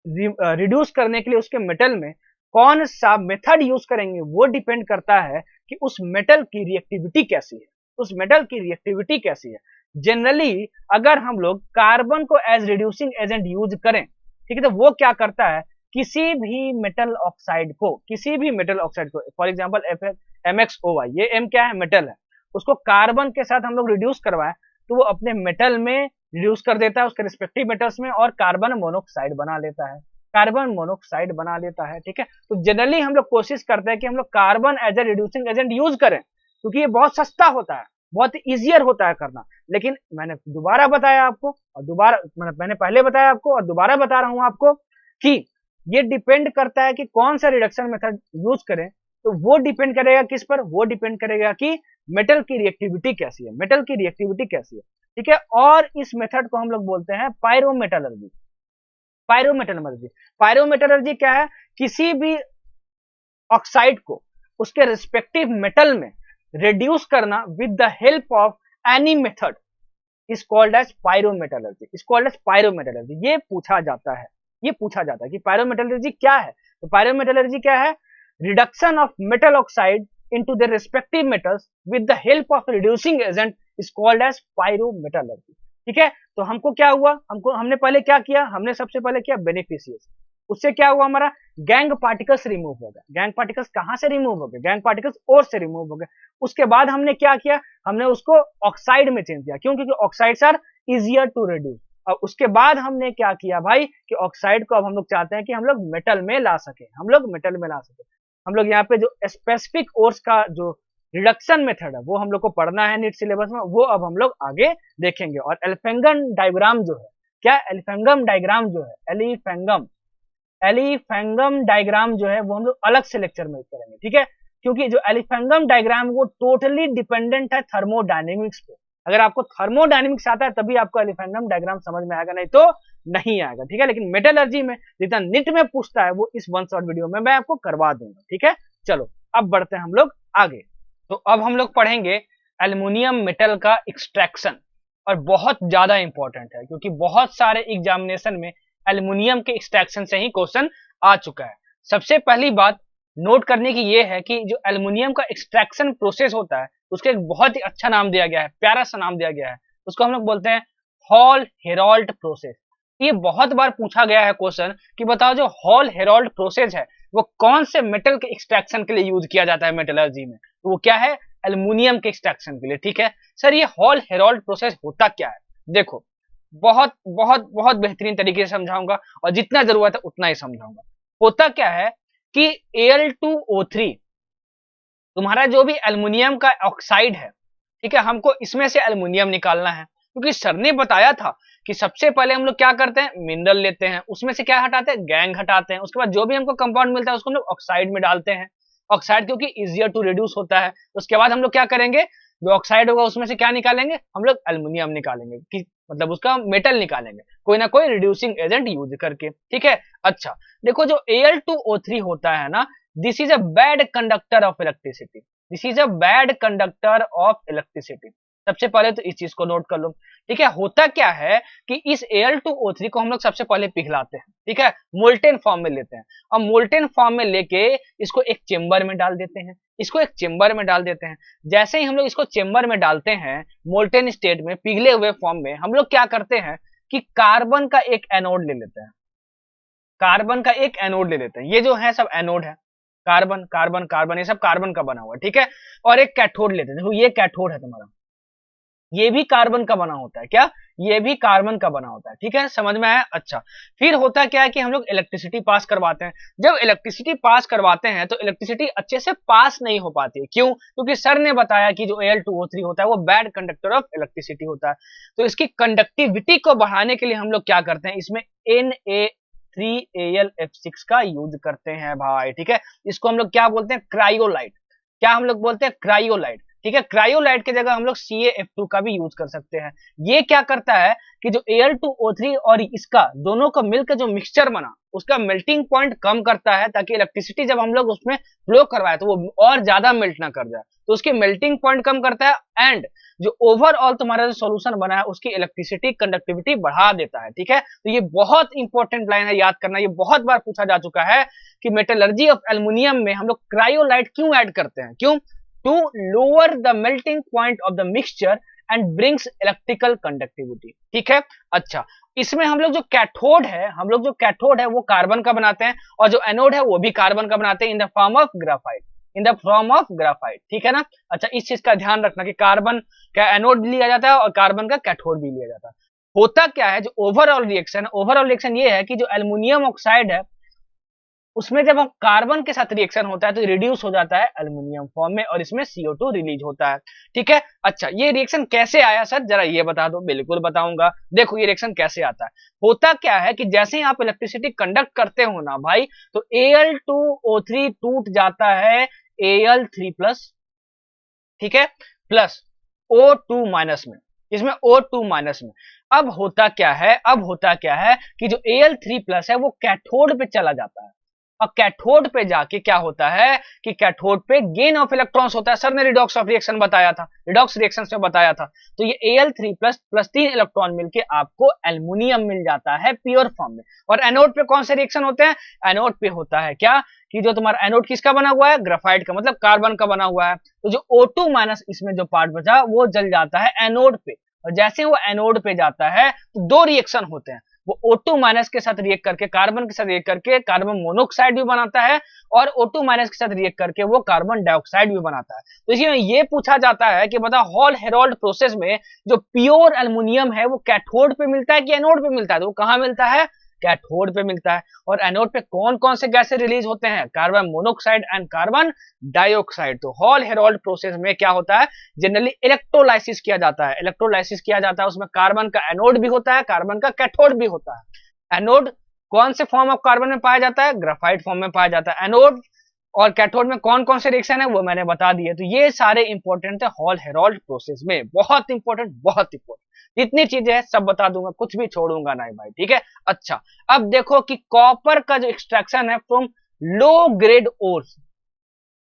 रिड्यूस करने के लिए उसके मेटल में कौन सा मेथड यूज करेंगे, वो डिपेंड करता है कि उस मेटल की रिएक्टिविटी कैसी है, उस मेटल की रिएक्टिविटी कैसी है। जनरली अगर हम लोग कार्बन को एज रिड्यूसिंग एजेंट यूज करें, ठीक है, तो वो क्या करता है, किसी भी मेटल ऑक्साइड को, किसी भी मेटल ऑक्साइड को, फॉर एग्जांपल MxOY, ये M क्या है, मेटल है, उसको कार्बन के साथ हम लोग रिड्यूस करवाएं तो वो अपने मेटल में रिड्यूस कर देता है, उसके रिस्पेक्टिव मेटल्स में, और कार्बन मोनोऑक्साइड बना लेता है, कार्बन मोनोऑक्साइड बना लेता है, ठीक है। तो जनरली हम लोग कोशिश करते हैं कि हम लोग carbon as a reducing agent use करें, क्योंकि ये बहुत सस्ता होता है, बहुत इजियर होता है करना। लेकिन मैंने दोबारा बताया आपको, और दोबारा मैंने पहले बताया आपको और दोबारा बता रहा हूं आपको कि ये डिपेंड करता है कि कौन सा रिडक्शन मेथड यूज करें। तो वो डिपेंड करेगा किस पर, वो डिपेंड करेगा कि मेटल की रिएक्टिविटी कैसी है, मेटल की रिएक्टिविटी कैसी है, ठीक है। और इस मेथड को हम लोग बोलते हैं पायरोमेटलर्जी। पायरोमेटलर्जी, पायरोमेटलर्जी क्या है, किसी भी ऑक्साइड को उसके रिस्पेक्टिव मेटल में रिड्यूस करना with the help of any method is called as pyrometallurgy, is called as pyrometallurgy. ये पूछा जाता है, ये पूछा जाता है कि पायरोमेटलर्जी क्या है। तो पायरोमेटलर्जी क्या है, reduction of metal oxide into their respective metals with the help of reducing agent is called as pyrometallurgy, ठीक है। तो हमको क्या हुआ, हमने पहले क्या किया, हमने सबसे पहले किया बेनिफिशियस, उससे क्या हुआ, हमारा गैंग पार्टिकल्स रिमूव हो गए। गैंग पार्टिकल्स कहां से रिमूव हो गए, गैंग पार्टिकल्स और से रिमूव हो गए। उसके बाद हमने क्या किया, हमने उसको ऑक्साइड में चेंज किया, क्यों, क्योंकि oxides are easier to reduce. और उसके बाद हमने क्या किया भाई कि ऑक्साइड को अब हम लोग चाहते हैं कि हम लोग मेटल में ला सके, हम लोग मेटल में ला सके। हम लोग यहाँ पे जो स्पेसिफिक ओर्स का जो रिडक्शन मेथड है वो हम लोग को पढ़ना है नीट सिलेबस में, वो अब हम लोग आगे देखेंगे। और एलिफेंगम डायग्राम जो है, क्या एलिफेंगम डायग्राम जो है, एलिफेंगम डायग्राम जो है वो हम लोग अलग से लेक्चर में करेंगे, ठीक है। क्योंकि जो एलिफेंगम डायग्राम वो टोटली डिपेंडेंट है थर्मोडायनेमिक्स पे। अगर आपको थर्मोडायनेमिक्स आता है तभी आपको एलिफेंगम डायग्राम समझ में आएगा, नहीं तो नहीं आएगा, ठीक है। लेकिन मेटलर्जी में जितना नीट में पूछता है वो इस वन शॉट वीडियो में मैं आपको करवा दूंगा, ठीक है। चलो अब बढ़ते हैं हम लोग आगे। तो अब हम लोग पढ़ेंगे एल्युमिनियम मेटल का एक्सट्रैक्शन, और बहुत ज्यादा इंपॉर्टेंट है क्योंकि बहुत सारे एग्जामिनेशन में एल्युमिनियम के एक्सट्रैक्शन से ही क्वेश्चन आ चुका है। सबसे पहली बात नोट करने की ये है कि जो एल्युमिनियम का एक्सट्रैक्शन प्रोसेस होता है उसका एक बहुत ही अच्छा नाम दिया गया है, प्यारा सा नाम दिया गया है, उसको हम लोग बोलते हैं हॉल हेराल्ड प्रोसेस। ये बहुत बार पूछा गया है क्वेश्चन कि बताओ जो हॉल हेराल्ड प्रोसेस है वो कौन से मेटल के एक्सट्रैक्शन के लिए यूज किया जाता है मेटलर्जी में, तो वो क्या है, एल्युमिनियम के एक्सट्रैक्शन के लिए, ठीक है। सर ये हॉल हेराल्ड प्रोसेस होता क्या है, देखो बहुत बहुत बहुत बेहतरीन तरीके से समझाऊंगा और जितना जरूरत है उतना ही समझाऊंगा। होता क्या है कि Al2O3 तुम्हारा जो भी एल्युमिनियम का ऑक्साइड है, ठीक है, हमको इसमें से एल्युमिनियम निकालना है, क्योंकि सर ने बताया था कि सबसे पहले हम लोग क्या करते हैं, मिनरल लेते हैं, उसमें से क्या हटाते हैं, गैंग हटाते हैं, उसके बाद जो भी हमको कंपाउंड मिलता है उसको हम लोग ऑक्साइड में डालते हैं। ऑक्साइड क्योंकि इजियर टू रिड्यूस होता है। उसके बाद हम लोग क्या करेंगे, जो ऑक्साइड होगा उसमें से क्या निकालेंगे, हम लोग एल्युमिनियम निकालेंगे, कि मतलब उसका मेटल निकालेंगे कोई ना कोई रिड्यूसिंग एजेंट यूज करके, ठीक है। अच्छा देखो जो Al2O3 होता है ना, this is a bad conductor of electricity, this is a bad conductor of electricity. सबसे पहले तो इस चीज को नोट कर लो, ठीक है। होता क्या है कि इस Al2O3 को हम लोग सबसे पहले पिघलाते हैं, ठीक है, मोल्टेन फॉर्म में लेते हैं, और मोल्टेन फॉर्म में लेके इसको एक चेंबर में डाल देते हैं, इसको एक चेंबर में डाल देते हैं। जैसे ही हम लोग इसको चेंबर में डालते हैं मोल्टेन स्टेट में, पिघले हुए फॉर्म में, हम लोग क्या करते हैं, कि कार्बन का एक एनोड ले लेते हैं, कार्बन का एक एनोड ले लेते हैं, ये जो है सब एनोड है, कार्बन कार्बन कार्बन ये सब कार्बन का बना हुआ है, ठीक है। और एक कैथोड लेते हैं, देखो ये कैथोड है तुम्हारा, ये भी कार्बन का बना होता है, क्या ये भी कार्बन का बना होता है, ठीक है, समझ में आया। अच्छा, फिर होता क्या है कि हम लोग इलेक्ट्रिसिटी पास करवाते हैं। जब इलेक्ट्रिसिटी पास करवाते हैं तो इलेक्ट्रिसिटी अच्छे से पास नहीं हो पाती है, क्यों? क्योंकि सर ने बताया कि जो Al2O3 होता है वो बैड कंडक्टर ऑफ इलेक्ट्रिसिटी होता है। तो इसकी कंडक्टिविटी को बढ़ाने के लिए हम लोग क्या करते हैं, इसमें Na3Al F6 का यूज करते हैं भाई, ठीक है। इसको हम लोग क्या बोलते हैं, क्रायोलाइट, क्या हम लोग बोलते हैं, क्रायोलाइट, ठीक है। क्रायोलाइट की जगह हम लोग CaF2 का भी यूज कर सकते हैं। ये क्या करता है कि जो Al2O3 और इसका दोनों का मिलकर जो मिक्सचर बना उसका मेल्टिंग पॉइंट कम करता है, ताकि इलेक्ट्रिसिटी जब हम लोग उसमें फ्लो करवाए तो वो और ज्यादा मेल्ट ना कर जाए, तो उसके मेल्टिंग पॉइंट कम करता है एंड जो ओवरऑल तुम्हारा जो सॉल्यूशन बना है उसकी इलेक्ट्रिसिटी कंडक्टिविटी बढ़ा देता है, ठीक है। तो ये बहुत इंपॉर्टेंट लाइन है, याद करना, ये बहुत बार पूछा जा चुका है कि मेटलर्जी ऑफ एल्युमिनियम में हम लोग क्रायोलाइट क्यों ऐड करते हैं, क्यों? To lower the melting point of the mixture and brings electrical conductivity, ठीक है। अच्छा, इसमें हम लोग जो कैथोड है, हम लोग जो कैथोड है वो कार्बन का बनाते हैं और जो एनोड है वो भी कार्बन का बनाते हैं in the form of graphite, in the form of graphite, ठीक है ना। अच्छा, इस चीज का ध्यान रखना कि कार्बन का एनोड भी लिया जाता है और कार्बन का कैथोड भी लिया जाता है। होता क्या है, जो ओवरऑल रिएक्शन ये है कि जो एल्युमिनियम ऑक्साइड है उसमें जब हम कार्बन के साथ रिएक्शन होता है तो रिड्यूस हो जाता है एल्युमिनियम फॉर्म में और इसमें CO2 रिलीज होता है, ठीक है। अच्छा, ये रिएक्शन कैसे आया सर, जरा ये बता दो। बिल्कुल बताऊंगा, देखो ये रिएक्शन कैसे आता है। होता क्या है कि जैसे ही आप इलेक्ट्रिसिटी कंडक्ट करते हो ना भाई, तो Al2O3 टूट जाता है Al3+, ठीक है, प्लस O2 माइनस में, इसमें O2 माइनस में। अब होता क्या है कि जो Al3+ है वो कैथोड पे चला जाता है और कैथोड पे जाके क्या होता है कि कैथोड पे गेन ऑफ इलेक्ट्रॉन्स होता है। सर ने रिडॉक्स ऑफ रिएक्शन बताया था, रिडॉक्स रिएक्शन में बताया था। तो ये Al3+ प्लस 3 इलेक्ट्रॉन मिलके आपको एल्युमिनियम मिल जाता है प्योर फॉर्म में। और एनोड पे कौन से रिएक्शन होते हैं, एनोड पे होता है क्या कि जो तुम्हारा एनोड किसका बना हुआ है, ग्राफाइट का, मतलब कार्बन का बना हुआ है। तो जो O2 माइनस इसमें जो पार्ट बचा वो जल जाता है एनोड पे, और जैसे वो एनोड पे जाता है तो दो रिएक्शन होते हैं, वो O2 माइनस के साथ रिएक्ट करके कार्बन के साथ रिएक्ट करके कार्बन मोनोऑक्साइड भी बनाता है और O2 माइनस के साथ रिएक्ट करके वो कार्बन डाइऑक्साइड भी बनाता है। तो इसमें ये पूछा जाता है कि बता हॉल हेरोल्ड प्रोसेस में जो प्योर एल्युमिनियम है वो कैथोड पे मिलता है कि एनोड पे मिलता है, तो वो कहां मिलता है, कैथोड पे मिलता है। और एनोड पे कौन कौन से गैसें रिलीज होते हैं, carbon monoxide and carbon dioxide. तो हॉल हेरोल्ड प्रोसेस में क्या होता है, जनरली इलेक्ट्रोलाइसिस किया जाता है, इलेक्ट्रोलाइसिस किया जाता है, उसमें कार्बन का एनोड भी होता है, कार्बन का कैथोड भी होता है। एनोड कौन से फॉर्म ऑफ कार्बन में पाया जाता है, ग्राफाइट फॉर्म में पाया जाता है। एनोड और कैथोड में कौन कौन से रिएक्शन है वो मैंने बता दिए। तो ये सारे इंपॉर्टेंट है हॉल हेरोल्ड प्रोसेस में, बहुत इंपॉर्टेंट, बहुत इंपॉर्टेंट। जितनी चीजें हैं सब बता दूंगा, कुछ भी छोड़ूंगा नहीं भाई, ठीक है। अच्छा, अब देखो कि कॉपर का जो एक्सट्रैक्शन है फ्रॉम लो ग्रेड ओर्स,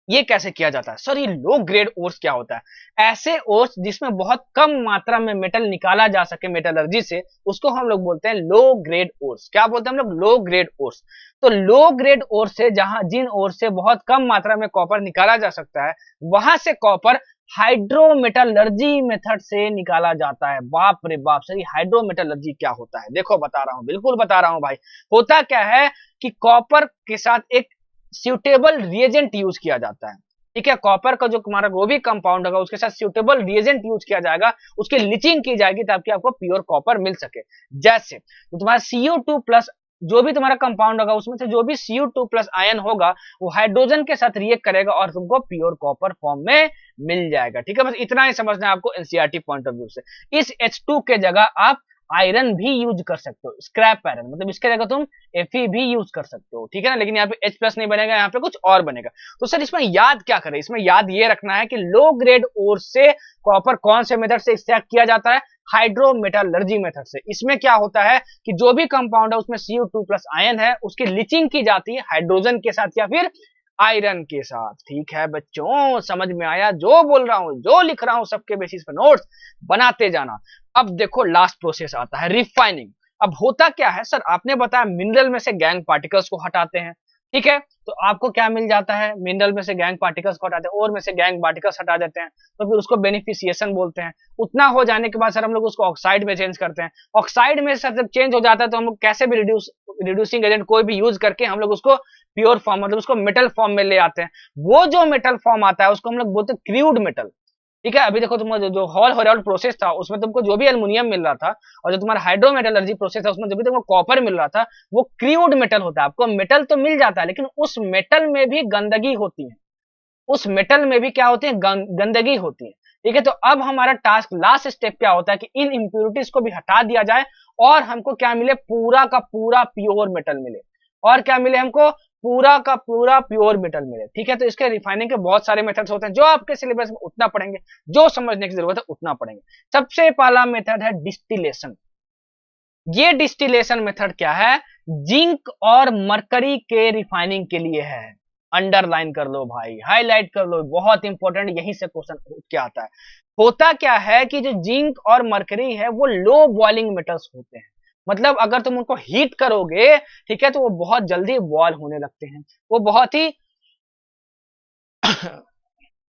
ये कैसे किया जाता है। सर ये लो ग्रेड ओर्स क्या होता है, ऐसे ओर्स जिसमें बहुत कम मात्रा में मेटल निकाला जा सके मेटलर्जी से, उसको हम लोग बोलते हैं लो ग्रेड ओर्स। क्या बोलते हैं हम लोग, लो ग्रेड ओर्स। तो लो ग्रेड ओर्स से जहां जिन ओर्स से बहुत कम मात्रा में कॉपर निकाला जा सकता है वहां से कॉपर हाइड्रोमेटलर्जी मेथड से निकाला जाता है। बाप रे बाप, सर हाइड्रोमेटलर्जी क्या होता है, देखो बता रहा हूं, बिल्कुल बता रहा हूं भाई। होता क्या है कि कॉपर के साथ एक सूटेबल रिएजेंट यूज किया जाता है, ठीक है। कॉपर का जो तुम्हारा वो भी कंपाउंड होगा उसके साथ सूटेबल रिएजेंट यूज किया जाएगा, उसकी लिचिंग की जाएगी ताकि आपको प्योर कॉपर मिल सके। जैसे तो तुम्हारा CO2+ जो भी तुम्हारा कंपाउंड होगा उसमें से जो भी CO2+ आयन होगा वो हाइड्रोजन के साथ रिएक्ट करेगा और तुमको प्योर कॉपर फॉर्म में मिल जाएगा, ठीक है। बस इतना ही समझना है आपको एनसीईआरटी पॉइंट ऑफ व्यू से। इस H2 के जगह आप आयरन भी यूज कर सकते हो, स्क्रैप आयरन, मतलब इसके जगह तुम Fe भी यूज कर सकते हो, ठीक है ना। लेकिन यहाँ पे H+ नहीं बनेगा, यहाँ पे कुछ और बनेगा। तो सर इसमें याद क्या करें, इसमें याद ये रखना है कि लो ग्रेड ओर से कॉपर कौन से मेथड से एक्सट्रैक्ट किया जाता है, हाइड्रोमेटलर्जी मेथड से। इसमें क्या होता है कि जो भी कंपाउंड है उसमें CO2+ आयन है उसकी लिचिंग की जाती है हाइड्रोजन के साथ या फिर आयरन के साथ, ठीक है बच्चों, समझ में आया जो बोल रहा हूं, जो लिख रहा हूं, सबके बेसिस पे नोट्स बनाते जाना। अब देखो लास्ट प्रोसेस आता है रिफाइनिंग। अब होता क्या है सर, आपने बताया मिनरल में से गैंग पार्टिकल्स को हटाते हैं, ठीक है, तो आपको क्या मिल जाता है, मिनरल में से गैंग पार्टिकल्स को हटाते हैं, ओर में से गैंग पार्टिकल्स हटा देते हैं, तो फिर उसको बेनिफिशिएशन बोलते हैं। उतना हो जाने के बाद सर हम लोग उसको ऑक्साइड में चेंज करते हैं। ऑक्साइड में सर जब चेंज हो जाता है तो हम लोग कैसे भी रिड्यूसिंग एजेंट कोई भी यूज करके हम लोग उसको प्योर फॉर्म मतलब उसको मेटल फॉर्म में ले आते हैं। वो जो मेटल फॉर्म आता है उसको हम लोग बोलते हैं क्रूड मेटल। ठीक है, अभी देखो तुम जो हॉल हेरोल्ड प्रोसेस था उसमें तुमको जो भी एल्युमिनियम मिल रहा था, और जो तुम्हारा हाइड्रोमेटलर्जी प्रोसेस था उसमें जो भी तुमको कॉपर मिल रहा था, वो क्रूड मेटल होता है। आपको मेटल तो मिल जाता है लेकिन उस मेटल में भी गंदगी होती है, उस मेटल में भी क्या होती है, गंदगी होती है। ठीक है, तो अब हमारा टास्क लास्ट स्टेप क्या होता है कि इन इंप्यूरिटीज को भी हटा दिया जाए और हमको क्या मिले, पूरा का पूरा प्योर मेटल मिले। और क्या मिले हमको, पूरा का पूरा प्योर मेटल मिले। ठीक है, तो इसके रिफाइनिंग के बहुत सारे मेथड्स होते हैं, जो आपके सिलेबस में उतना पढ़ेंगे, जो समझने की जरूरत है उतना पढ़ेंगे। सबसे पहला मेथड है डिस्टिलेशन। ये डिस्टिलेशन मेथड क्या है, जिंक और मरकरी के रिफाइनिंग के लिए है। अंडरलाइन कर लो भाई, हाईलाइट कर लो, बहुत इंपॉर्टेंट, यहीं से क्वेश्चन क्या आता है। होता क्या है कि जो जिंक और मरकरी है वो लो बॉइलिंग मेटल्स होते हैं। मतलब अगर तुम उनको हीट करोगे, ठीक है, तो वो बहुत जल्दी बॉयल होने लगते हैं, वो बहुत ही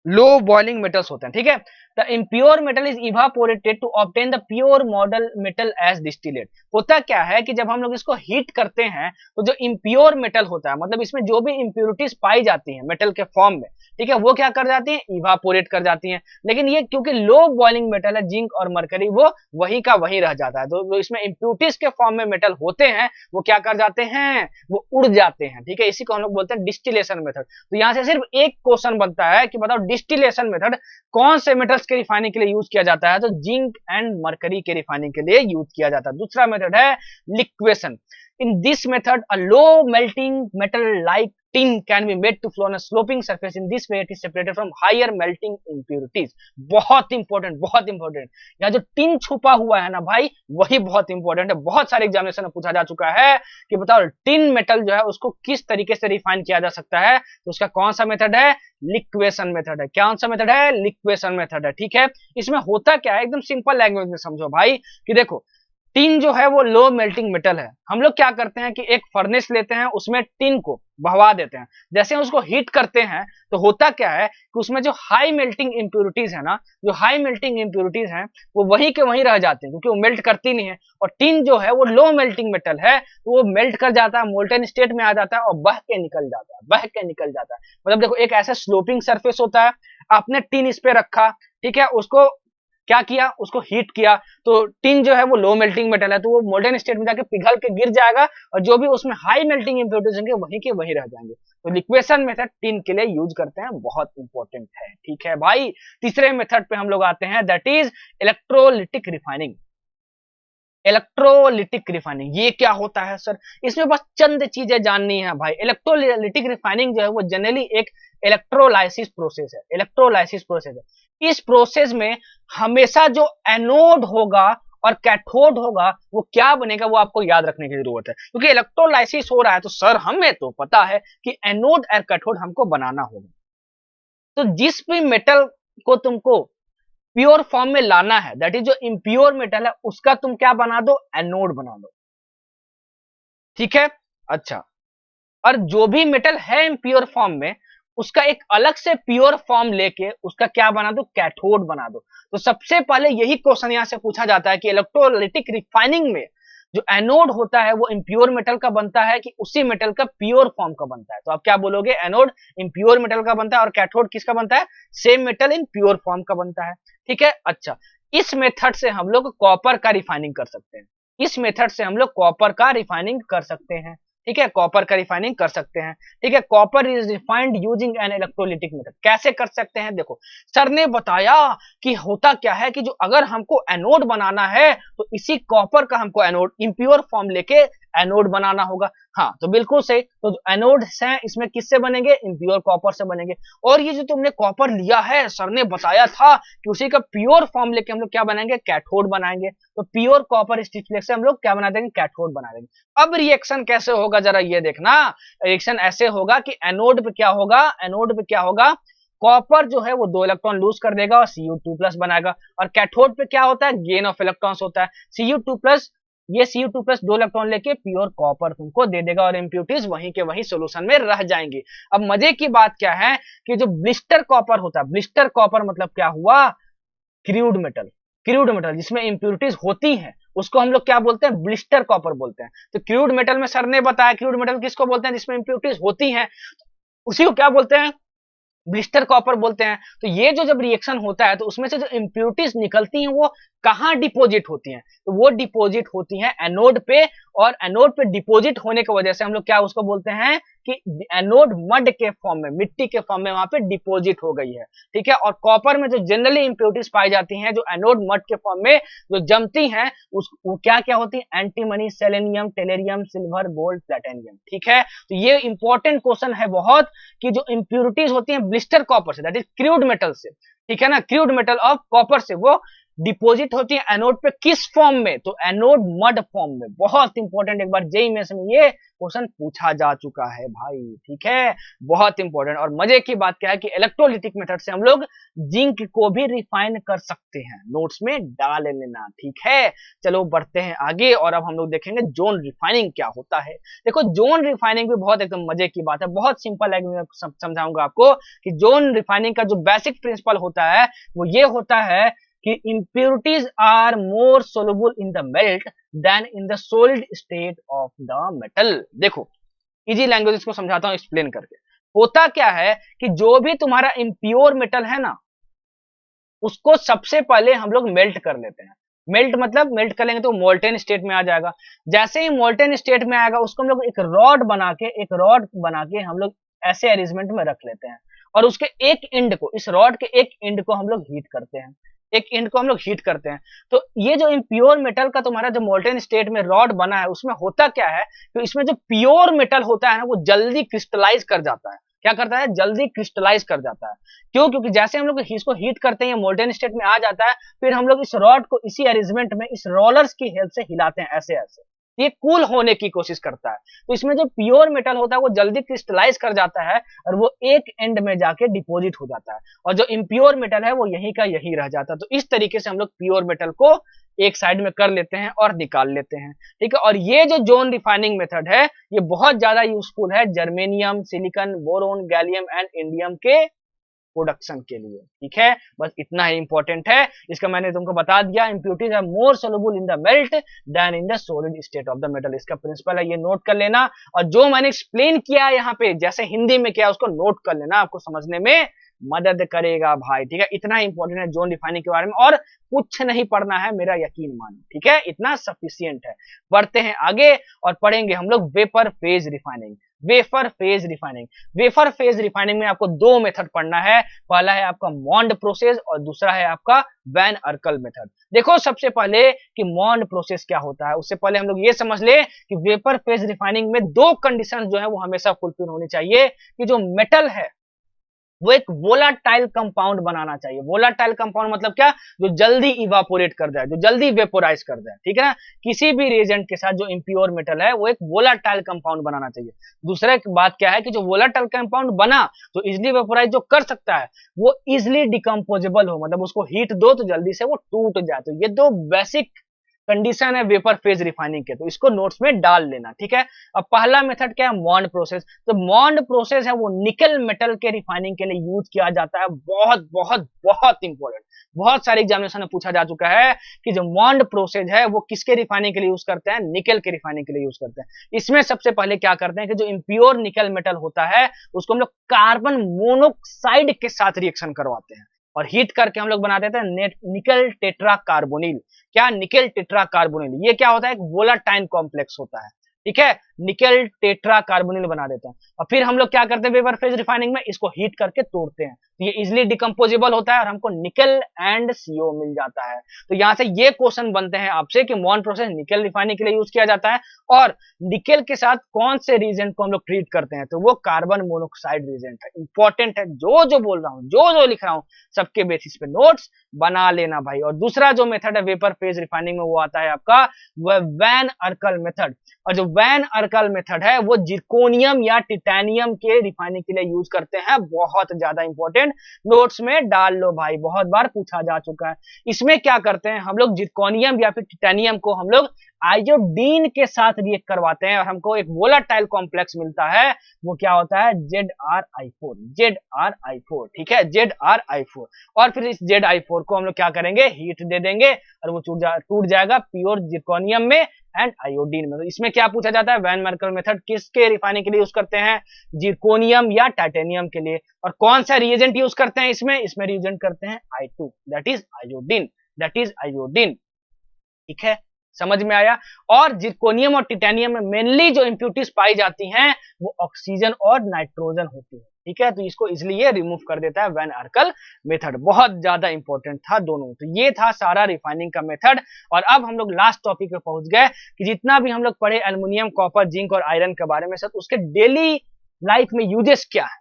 लो बॉइलिंग मेटल्स होते हैं। ठीक है, the impure metal is evaporated to obtain the pure model metal as distillate. होता क्या है कि जब हम लोग इसको हीट करते हैं तो जो इम्प्योर मेटल होता है, मतलब इसमें जो भी इम्प्योरिटीज पाई जाती हैं मेटल के फॉर्म में, ठीक है, वो क्या कर जाती हैं, इवापोरेट कर जाती हैं। लेकिन ये क्योंकि लो बॉइलिंग मेटल है जिंक और मरकरी, वो वही का वही रह जाता है। तो इसमें इम्प्योरिटीज के फॉर्म में मेटल होते हैं वो क्या कर जाते हैं, वो उड़ जाते हैं। ठीक है, इसी को हम लोग बोलते हैं डिस्टिलेशन मेथड। तो यहाँ से सिर्फ एक क्वेश्चन बनता है कि बताओ डिस्टिलेशन मेथड कौन से मेटल्स के रिफाइनिंग के लिए यूज किया जाता है, तो जिंक एंड मरकरी के रिफाइनिंग के लिए यूज किया जाता है। दूसरा मेथड है liquation. In this method a low melting metal like tin can be made to flow on a sloping surface. In this way it is separated from higher melting impurities. बहुत important, बहुत important, यहाँ जो tin छुपा हुआ है ना भाई, वही बहुत इंपॉर्टेंट है। बहुत सारे एग्जामिनेशन में पूछा जा चुका है कि बताओ टिन मेटल जो है उसको किस तरीके से रिफाइन किया जा सकता है, तो उसका कौन सा मेथड है, लिक्वेशन मेथड है। कौन सा मेथड है, लिक्वेशन मेथड है। ठीक है, इसमें होता क्या है, एकदम सिंपल लैंग्वेज में समझो भाई, कि देखो टिन जो है वो लो मेल्टिंग मेटल है। हम लोग क्या करते हैं कि एक फर्नेस लेते हैं, उसमें टिन को बहवा देते हैं। जैसे उसको हीट करते हैं तो होता क्या है कि उसमें जो हाई मेल्टिंग इंप्योरिटीज है ना, जो हाई मेल्टिंग इंप्योरिटीज हैं वो वही के वहीं रह जाते हैं, क्योंकि वो मेल्ट करती नहीं है। और टिन जो है वो लो मेल्टिंग मेटल है, तो वो मेल्ट कर जाता है, मोल्टन स्टेट में आ जाता है और बह के निकल जाता है, बह के निकल जाता है। मतलब देखो एक ऐसा स्लोपिंग सरफेस होता है, आपने टिन इस पे रखा, ठीक है, उसको क्या किया, उसको हीट किया, तो टिन जो है वो लो मेल्टिंग मेटल है, तो वो मोल्टन स्टेट में जाके पिघल के गिर जाएगा और जो भी उसमें हाई मेल्टिंग इंप्योरिटीज होंगे वहीं के वहीं रह जाएंगे। तो लिक्वेशन मेथड टिन के लिए यूज करते हैं, बहुत इंपॉर्टेंट है। ठीक है भाई, तीसरे मेथड पे हम लोग आते हैं, that is electrolytic refining. Electrolytic refining ये क्या होता है सर, इसमें बस चंद चीजें जाननी है भाई। इलेक्ट्रोलिटिक रिफाइनिंग जो है वो जनरली एक इलेक्ट्रोलाइसिस प्रोसेस है, इलेक्ट्रोलाइसिस प्रोसेस है। इस प्रोसेस में हमेशा जो एनोड होगा और कैथोड होगा वो क्या बनेगा, वो आपको याद रखने की जरूरत है, क्योंकि इलेक्ट्रोलाइसिस हो रहा है तो सर हमें तो पता है कि एनोड और कैथोड हमको बनाना होगा। तो जिस भी मेटल को तुमको प्योर फॉर्म में लाना है, दैट इज जो इम्प्योर मेटल है उसका तुम क्या बना दो, एनोड बना दो। ठीक है, अच्छा, और जो भी मेटल है इम्प्योर फॉर्म में उसका एक अलग से प्योर फॉर्म लेके उसका क्या बना दो, कैथोड बना दो। तो सबसे पहले यही क्वेश्चन यहां से पूछा जाता है कि इलेक्ट्रोलिटिक रिफाइनिंग में जो एनोड होता है वो इम्प्योर मेटल का बनता है कि उसी मेटल का प्योर फॉर्म का बनता है। तो आप क्या बोलोगे, एनोड इम्प्योर मेटल का बनता है और कैथोड किसका बनता है, same metal in pure form का बनता है। ठीक है, अच्छा, इस मेथड से हम लोग कॉपर का रिफाइनिंग कर सकते हैं, इस मेथड से हम लोग कॉपर का रिफाइनिंग कर सकते हैं। ठीक है, कॉपर का रिफाइनिंग कर सकते हैं। ठीक है, copper is refined using an electrolytic method. कैसे कर सकते हैं, देखो सर ने बताया कि होता क्या है कि जो अगर हमको एनोड बनाना है तो इसी कॉपर का हमको एनोड इम्प्योर फॉर्म लेके एनोड बनाना होगा। हाँ, तो बिल्कुल सही, तो जो एनोड्स हैं इसमें किससे बनेंगे, इम्प्योर कॉपर से बनेंगे। और ये जो तुमने कॉपर लिया है, सर ने बताया था कि उसी का प्योर फॉर्म लेके हम लोग क्या बनाएंगे, कैथोड बनाएंगे। तो प्योर कॉपर स्टिफलेक्स से हम लोग क्या बना देंगे, कैथोड बना देंगे। अब रिएक्शन कैसे होगा जरा ये देखना, रिएक्शन ऐसे होगा कि एनोड पे क्या होगा, एनोड पे क्या होगा, कॉपर जो है वो 2 इलेक्ट्रॉन लूज कर देगा और Cu2+ बनाएगा। और कैथोड पे क्या होता है, गेन ऑफ इलेक्ट्रॉन्स होता है, Cu2+ ये Cu2 प्लस 2 इलेक्ट्रॉन लेके प्योर कॉपर तुमको दे देगा और इम्प्यूरिटीज वहीं के वहीं सोल्यूशन में रह जाएंगी। अब मजे की बात क्या है कि जो ब्लिस्टर कॉपर होता है, ब्लिस्टर कॉपर मतलब क्या हुआ, क्रूड मेटल, क्रूड मेटल जिसमें इम्प्यूरिटीज होती हैं उसको हम लोग क्या बोलते हैं, ब्लिस्टर कॉपर बोलते हैं। तो क्रूड मेटल में सर ने बताया क्रूड मेटल किसको बोलते हैं, जिसमें इम्प्यूरिटीज होती हैं, उसी को क्या बोलते हैं, ब्लिस्टर कॉपर बोलते हैं। तो ये जो जब रिएक्शन होता है तो उसमें से जो इम्प्यूरिटीज निकलती हैं वो कहाँ डिपोजिट होती हैं, तो वो डिपोजिट होती हैं एनोड पे, और एनोड पे डिपोजिट होने की वजह से हम लोग क्या उसको बोलते हैं कि एनोड मड के फॉर्म में, मिट्टी के फॉर्म में वहां पे डिपोजिट हो गई है, ठीक है। और कॉपर में जो जनरली इम्प्यूरिटीज पाई जाती हैं जो एनोड मड के फॉर्म में जो जमती हैं वो क्या क्या होती है, antimony, selenium, टेलेरियम, silver, gold, platinum, ठीक है। तो ये इंपॉर्टेंट क्वेश्चन है बहुत कि जो इम्प्यूरिटीज होती हैं ब्लिस्टर कॉपर से, दैट इज क्रूड मेटल से, ठीक है ना, क्रूड मेटल ऑफ कॉपर से, वो डिपोजिट होती है एनोड पे किस फॉर्म में, तो एनोड मड फॉर्म में। बहुत इंपॉर्टेंट, एक बार जेईई में ये क्वेश्चन पूछा जा चुका है भाई, ठीक है, बहुत इंपॉर्टेंट। और मजे की बात क्या है कि इलेक्ट्रोलिटिक मेथड से हम लोग जिंक को भी रिफाइन कर सकते हैं, नोट्स में डाल लेना, ठीक है। चलो बढ़ते हैं आगे और अब हम लोग देखेंगे जोन रिफाइनिंग क्या होता है। देखो जोन रिफाइनिंग भी बहुत एकदम मजे की बात है, बहुत सिंपल है, मैं समझाऊंगा आपको कि जोन रिफाइनिंग का जो बेसिक प्रिंसिपल होता है वो ये होता है कि impurities are more soluble in the melt than in the solid state of the metal। देखो इजी लैंग्वेज इसको समझाता हूं एक्सप्लेन करके। होता क्या है कि जो भी तुम्हारा इम्प्योर मेटल है ना उसको सबसे पहले हम लोग मेल्ट कर लेते हैं। मेल्ट मतलब मेल्ट कर लेंगे तो मोल्टेन स्टेट में आ जाएगा। जैसे ही मोल्टेन स्टेट में आएगा उसको हम लोग एक रॉड बना के हम लोग ऐसे अरेंजमेंट में रख लेते हैं और उसके एक एंड को, इस रॉड के एक एंड को हम लोग हीट करते हैं, एक एंड को हम लोग हीट करते हैं। तो ये जो इम्प्योर मेटल का तुम्हारा जो मोल्टेन स्टेट में रॉड बना है उसमें होता क्या है, तो इसमें जो प्योर मेटल होता है ना वो जल्दी क्रिस्टलाइज कर जाता है। क्या करता है, जल्दी क्रिस्टलाइज कर जाता है। क्यों, क्योंकि जैसे हम लोग इसको हीट करते हैं मोल्टेन स्टेट में आ जाता है, फिर हम लोग इस रॉड को इसी अरेंजमेंट में इस रोलर्स की हेल्प से हिलाते हैं ऐसे ऐसे, ये कूल होने की कोशिश करता है। तो इसमें जो प्योर मेटल होता है वो जल्दी क्रिस्टलाइज कर जाता है और वो एक एंड में जाके डिपोजिट हो जाता है, और जो इम्प्योर मेटल है वो यहीं का यहीं रह जाता है। तो इस तरीके से हम लोग प्योर मेटल को एक साइड में कर लेते हैं और निकाल लेते हैं, ठीक है। और ये जो जोन रिफाइनिंग मेथड है ये बहुत ज्यादा यूजफुल है germanium, silicon, boron, gallium and indium के प्रोडक्शन के लिए, ठीक है। बस इतना ही इंपॉर्टेंट है, इसका मैंने तुमको बता दिया। Impurities are more soluble in the melt than in the solid state of the metal, इसका प्रिंसिपल है, ये नोट कर लेना। और जो मैंने एक्सप्लेन किया है यहाँ पे जैसे हिंदी में किया उसको नोट कर लेना, आपको समझने में मदद करेगा भाई, ठीक है। इतना इंपॉर्टेंट है जोन रिफाइनिंग के बारे में, और कुछ नहीं पढ़ना है, मेरा यकीन मानो, ठीक है, इतना सफिशियंट है। बढ़ते हैं आगे और पढ़ेंगे हम लोग vapour phase refining. Wafer phase refining, wafer phase refining में आपको दो मेथड पढ़ना है, पहला है आपका मॉन्ड प्रोसेस और दूसरा है आपका वैन अर्कल मेथड। देखो सबसे पहले कि मॉन्ड प्रोसेस क्या होता है, उससे पहले हम लोग ये समझ ले कि वेपर फेज रिफाइनिंग में दो कंडीशन जो है वो हमेशा फुलफिल होनी चाहिए, कि जो मेटल है वो एक वोलाटाइल कंपाउंड बनाना चाहिए। वोलाटाइल कंपाउंड मतलब क्या, जो जल्दी इवापोरेट कर जाए, जो जल्दी वेपोराइज कर जाए, ठीक है ना। किसी भी रिएजेंट के साथ जो इम्प्योर मेटल है वो एक वोलाटाइल कंपाउंड बनाना चाहिए। दूसरा बात क्या है कि जो वोलाटाइल कंपाउंड बना तो इजिली वेपोराइज जो कर सकता है वो इजिली डिकम्पोजेबल हो, मतलब उसको हीट दो तो जल्दी से वो टूट जाए। तो ये दो बेसिक कंडीशन है वेपर फेज रिफाइनिंग के, तो इसको नोट्स में डाल लेना, ठीक है। अब पहला मेथड क्या है, मॉन्ड प्रोसेस। तो मॉन्ड प्रोसेस है वो निकल मेटल के रिफाइनिंग के लिए यूज किया जाता है। बहुत बहुत बहुत इंपॉर्टेंट, बहुत सारे एग्जामिनेशन में पूछा जा चुका है कि जो मॉन्ड प्रोसेस है वो किसके रिफाइनिंग के लिए यूज करते हैं, निकल के रिफाइनिंग के लिए यूज करते हैं। इसमें सबसे पहले क्या करते हैं कि जो इम्प्योर निकल मेटल होता है उसको हम लोग कार्बन मोनोक्साइड के साथ रिएक्शन करवाते हैं और हीट करके हम लोग बना देते हैं निकल टेट्रा कार्बोनिल। क्या, निकल टेट्रा कार्बोनिल। ये क्या होता है, एक वोलाटाइल कॉम्प्लेक्स होता है, ठीक है, निकल टेट्रा कार्बोनिल बना देते हैं। और फिर हम लोग क्या करते हैं वेपर फेज रिफाइनिंग में, इसको हीट करके तोड़ते हैं, तो ये इजिली डिकम्पोजेबल होता है और हमको निकल एंड सीओ मिल जाता है। तो यहां से ये क्वेश्चन बनते हैं आपसे कि मॉन्ड प्रोसेस निकल रिफाइनिंग के लिए यूज किया जाता है और निकल के साथ कौन से रीजेंट को हम लोग ट्रीट करते हैं, तो वो कार्बन मोनोक्साइड रीजेंट है। इंपॉर्टेंट है, जो जो बोल रहा हूं, जो जो लिख रहा हूं सबके बेसिस पे नोट्स बना लेना भाई। और दूसरा जो मेथड है वेपर फेज रिफाइनिंग में वो आता है आपका वैन अर्कल मेथड। और जो वैन अर्कल मेथड है वो जिर्कोनियम या टिटेनियम के रिफाइनिंग के लिए यूज करते हैं। बहुत ज्यादा इंपॉर्टेंट, नोट्स में डाल लो भाई, बहुत बार पूछा जा चुका है। इसमें क्या करते हैं हम लोग, जिर्कोनियम या फिर टिटेनियम को हम लोग आयोडीन के साथ रिएक्ट करवाते हैं और हमको एक वोलाटाइल कॉम्प्लेक्स मिलता है, वो क्या होता है ZrI4, ZrI4, ठीक है, ZrI4। और फिर इस ZrI4 को हम लोग क्या करेंगे, हीट दे देंगे और वो टूट जाएगा प्योर जिर्कोनियम में एंड आयोडीन में। तो इसमें क्या पूछा जाता है, वैन मार्कल मेथड किसके रिफाइनिंग के लिए यूज करते हैं, जिर्कोनियम या टाइटेनियम के लिए। और कौन सा रिएजेंट यूज करते हैं इसमें रिएजेंट करते हैं I2, दैट इज आयोडीन, ठीक है, समझ में आया। और जिर्कोनियम और टिटेनियम में मेनली जो इंप्यूरिटीज पाई जाती हैं वो ऑक्सीजन और नाइट्रोजन होती है, ठीक है, तो इसको इसलिए रिमूव कर देता है वैन आर्कल मेथड। बहुत ज्यादा इंपॉर्टेंट था दोनों। तो ये था सारा रिफाइनिंग का मेथड। और अब हम लोग लास्ट टॉपिक पे पहुंच गए कि जितना भी हम लोग पढ़े एल्युमिनियम, कॉपर, जिंक और आयरन के बारे में, सब उसके डेली लाइफ में यूजेस क्या है,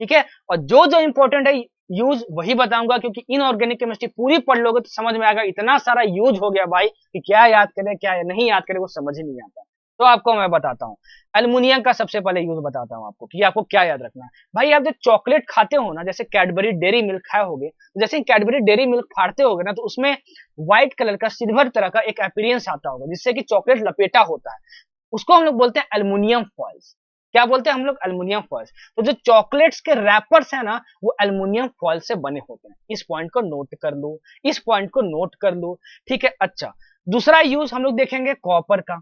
ठीक है। और जो जो इंपॉर्टेंट है यूज वही बताऊंगा, क्योंकि इनऑर्गेनिक केमिस्ट्री पूरी पढ़ लोगे तो समझ में आएगा। इतना सारा यूज हो गया भाई कि क्या याद करें क्या नहीं याद करें वो समझ ही नहीं आता। तो आपको मैं बताता हूँ, एल्युमिनियम का सबसे पहले यूज बताता हूँ आपको कि आपको क्या याद रखना है। भाई आप जब चॉकलेट खाते हो ना, जैसे कैडबरी डेयरी मिल्क खाए होगे, जैसे कैडबरी डेयरी मिल्क फाड़ते होगे ना, तो उसमें व्हाइट कलर का सिल्वर तरह का एक अपीयरेंस आता होगा जिससे कि चॉकलेट लपेटा होता है, उसको हम लोग बोलते हैं एल्युमिनियम फॉइल्स। क्या बोलते हैं हम लोग, एल्युमिनियम फॉइल्स। तो जो चॉकलेट्स के रैपर्स है ना, वो एल्युमिनियम फॉइल से बने होते हैं। इस पॉइंट को नोट कर लो, इस पॉइंट को नोट कर लो, ठीक है। अच्छा, दूसरा यूज हम लोग देखेंगे कॉपर का,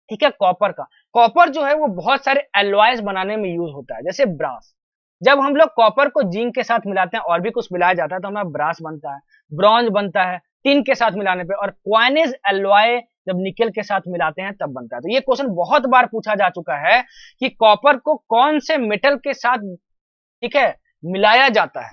ठीक है। कॉपर जो है वो बहुत सारे एलॉयज बनाने में यूज होता है, जैसे ब्रास। जब हम लोग कॉपर को जिंक के साथ मिलाते हैं और भी कुछ मिलाया जाता है तो हमारा ब्रास बनता है, ब्रॉन्ज बनता है टिन के साथ मिलाने पे, और क्वाइनेज एलॉय जब निकल के साथ मिलाते हैं तब बनता है। तो ये क्वेश्चन बहुत बार पूछा जा चुका है कि कॉपर को कौन से मेटल के साथ, ठीक है, मिलाया जाता है,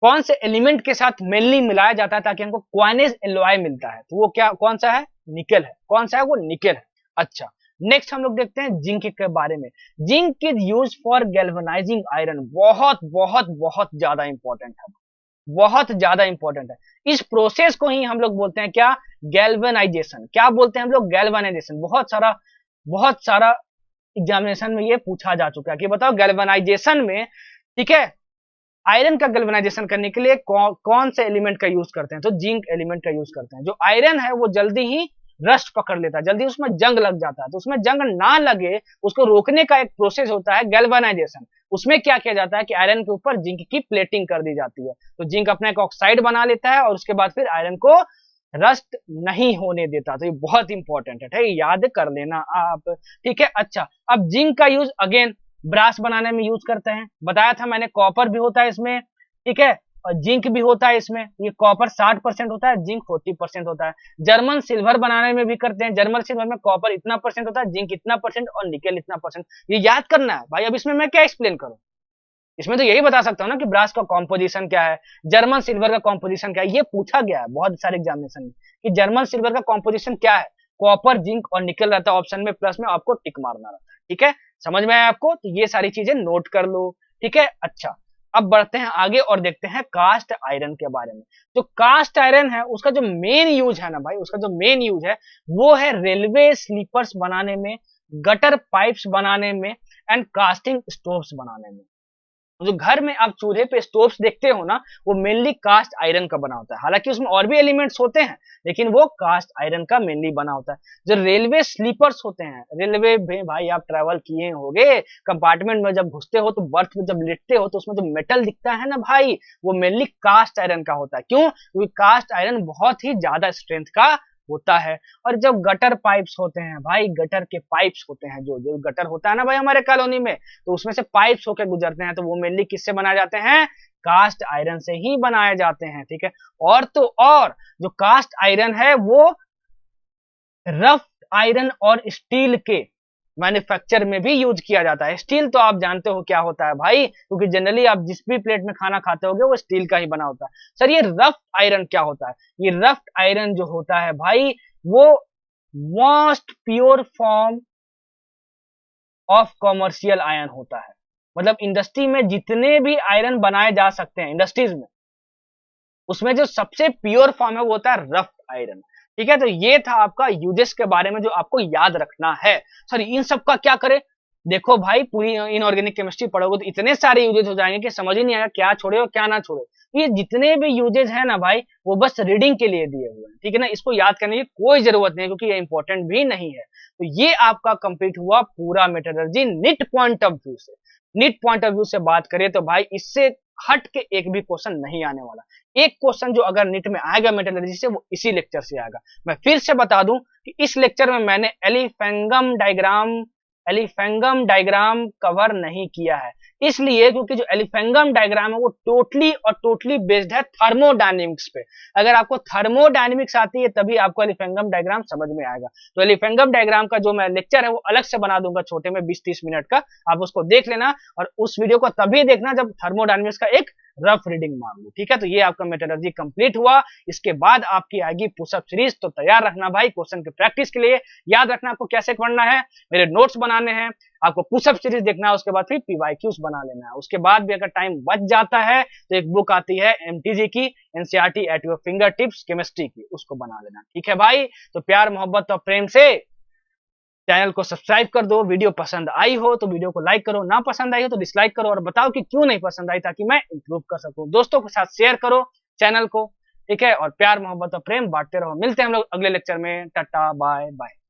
कौन से एलिमेंट के साथ मेनली मिलाया जाता है ताकि हमको क्वाइनेज एलॉय मिलता है। तो वो क्या, कौन सा है, निकल है। कौन सा है, वो निकल है। अच्छा, नेक्स्ट हम लोग देखते हैं जिंक के बारे में। Zinc is use for galvanising iron. बहुत बहुत बहुत ज्यादा इंपॉर्टेंट है, बहुत ज्यादा इंपॉर्टेंट है। इस प्रोसेस को ही हम लोग बोलते हैं क्या, गैल्वेनाइजेशन। क्या बोलते हैं हम लोग, गैल्वेनाइजेशन। बहुत सारा एग्जामिनेशन में ये पूछा जा चुका है कि बताओ गैल्वेनाइजेशन में, ठीक है, आयरन का गैल्वेनाइजेशन करने के लिए कौन से एलिमेंट का यूज करते हैं, तो जिंक एलिमेंट का यूज करते हैं। जो आयरन है वो जल्दी ही रस्ट पकड़ लेता है, जल्दी उसमें जंग लग जाता है। तो उसमें जंग ना लगे उसको रोकने का एक प्रोसेस होता है गैल्वेनाइजेशन। उसमें क्या किया जाता है कि आयरन के ऊपर जिंक की प्लेटिंग कर दी जाती है, तो जिंक अपना एक ऑक्साइड बना लेता है और उसके बाद फिर आयरन को रस्ट नहीं होने देता। तो ये बहुत इंपॉर्टेंट है, याद कर लेना आप, ठीक है। अच्छा, अब जिंक का यूज अगेन ब्रास बनाने में यूज करते हैं, बताया था मैंने। कॉपर भी होता है इसमें, ठीक है, और जिंक भी होता है इसमें। ये कॉपर 60% होता है, जिंक 40% होता है। जर्मन सिल्वर बनाने में भी करते हैं। जर्मन सिल्वर में कॉपर इतना परसेंट होता है, जिंक इतना परसेंट और निकेल इतना परसेंट। ये याद करना है भाई। अब इसमें मैं क्या एक्सप्लेन करूं, इसमें तो यही बता सकता हूं ना कि ब्रास का कॉम्पोजिशन क्या है, जर्मन सिल्वर का कॉम्पोजिशन क्या है। ये पूछा गया है बहुत सारे एग्जामिनेशन में कि जर्मन सिल्वर का कॉम्पोजिशन क्या है, कॉपर, जिंक और निकल रहता है ऑप्शन में, प्लस में आपको टिक मारना रहता है, ठीक है। समझ में आया आपको, तो ये सारी चीजें नोट कर लो, ठीक है। अच्छा, अब बढ़ते हैं आगे और देखते हैं कास्ट आयरन के बारे में। जो कास्ट आयरन है उसका जो मेन यूज है ना भाई, उसका जो मेन यूज है वो है रेलवे स्लीपर्स बनाने में, गटर पाइप्स बनाने में एंड कास्टिंग स्टोव्स बनाने में। जो घर में आप चूल्हे पे स्टोव्स देखते हो ना, वो मेनली कास्ट आयरन का बना होता है। हालांकि उसमें और भी एलिमेंट्स होते हैं लेकिन वो कास्ट आयरन का मेनली बना होता है। जो रेलवे स्लीपर्स होते हैं, रेलवे में भाई आप ट्रैवल किए होंगे, कंपार्टमेंट में जब घुसते हो तो बर्थ में जब लेटते हो तो उसमें जो मेटल दिखता है ना भाई, वो मेनली कास्ट आयरन का होता है। क्यों, क्योंकि कास्ट आयरन बहुत ही ज्यादा स्ट्रेंथ का होता है। और जब गटर पाइप्स होते हैं भाई, गटर के पाइप्स होते हैं, जो गटर होता है ना भाई हमारे कॉलोनी में, तो उसमें से पाइप्स होकर गुजरते हैं, तो वो मेनली किससे बनाए जाते हैं, कास्ट आयरन से ही बनाए जाते हैं, ठीक है। और तो और जो कास्ट आयरन है वो रफ आयरन और स्टील के मैन्युफैक्चर में भी यूज किया जाता है। स्टील तो आप जानते हो क्या होता है भाई, क्योंकि जनरली आप जिस भी प्लेट में खाना खाते होगे वो स्टील का ही बना होता है। सर ये रफ आयरन क्या होता है, ये रफ आयरन जो होता है भाई वो most pure form of commercial iron होता है। मतलब इंडस्ट्री में जितने भी आयरन बनाए जा सकते हैं इंडस्ट्रीज में, उसमें जो सबसे प्योर फॉर्म है वो होता है रफ आयरन, ठीक है। तो ये था आपका यूजेस के बारे में जो आपको याद रखना है। सर इन सब का क्या करें, देखो भाई पूरी इनऑर्गेनिक केमिस्ट्री पढ़ोगे तो इतने सारे यूजेस हो जाएंगे कि समझ ही नहीं आएगा क्या छोड़े और क्या ना छोड़े। ये जितने भी यूजेज है ना भाई, वो बस रीडिंग के लिए दिए हुए हैं, ठीक है ना। इसको याद करने की कोई जरूरत नहीं है, क्योंकि ये इंपॉर्टेंट भी नहीं है। तो ये आपका कंप्लीट हुआ पूरा metallurgy NEET point of view से। नीट पॉइंट ऑफ व्यू से बात करें तो भाई इससे हट के एक भी क्वेश्चन नहीं आने वाला। एक क्वेश्चन जो अगर नीट में आएगा मेटलर्जी से, वो इसी लेक्चर से आएगा। मैं फिर से बता दूं कि इस लेक्चर में मैंने एलिफेंगम डायग्राम कवर नहीं किया है, इसलिए क्योंकि जो एलिफेंगम डायग्राम है वो टोटली बेस्ड है थर्मोडायनेमिक्स पे। अगर आपको थर्मोडायनेमिक्स आती है तभी आपको एलिफेंगम डायग्राम समझ में आएगा। तो एलिफेंगम डायग्राम का जो मैं लेक्चर है वो अलग से बना दूंगा छोटे में 20-30 मिनट का, आप उसको देख लेना। और उस वीडियो को तभी देखना जब थर्मोडायनेमिक्स का एक रफ रीडिंग मार लो, ठीक है। तो ये आपका मेटलर्जी कंप्लीट हुआ। इसके बाद आपकी आएगी पुशअप सीरीज, तो तैयार रखना भाई क्वेश्चन की प्रैक्टिस के लिए। याद रखना आपको कैसे पढ़ना है, मेरे नोट्स बनाने हैं, आपको पुशअप सीरीज देखना है, उसके बाद फिर पीवाईक्यूज बना लेना है। उसके बाद भी अगर टाइम बच जाता है तो एक बुक आती है एमटीजी की, NCERT at your finger tips chemistry की, उसको बना लेना, ठीक है भाई। तो प्यार मोहब्बत और प्रेम से चैनल को सब्सक्राइब कर दो। वीडियो पसंद आई हो तो वीडियो को लाइक करो, ना पसंद आई हो तो डिसलाइक करो, और बताओ कि क्यों नहीं पसंद आई, ताकि मैं इंप्रूव कर सकूं। दोस्तों के साथ शेयर करो चैनल को, ठीक है। और प्यार मोहब्बत और प्रेम बांटते रहो। मिलते हैं हम लोग अगले लेक्चर में। टाटा बाय बाय।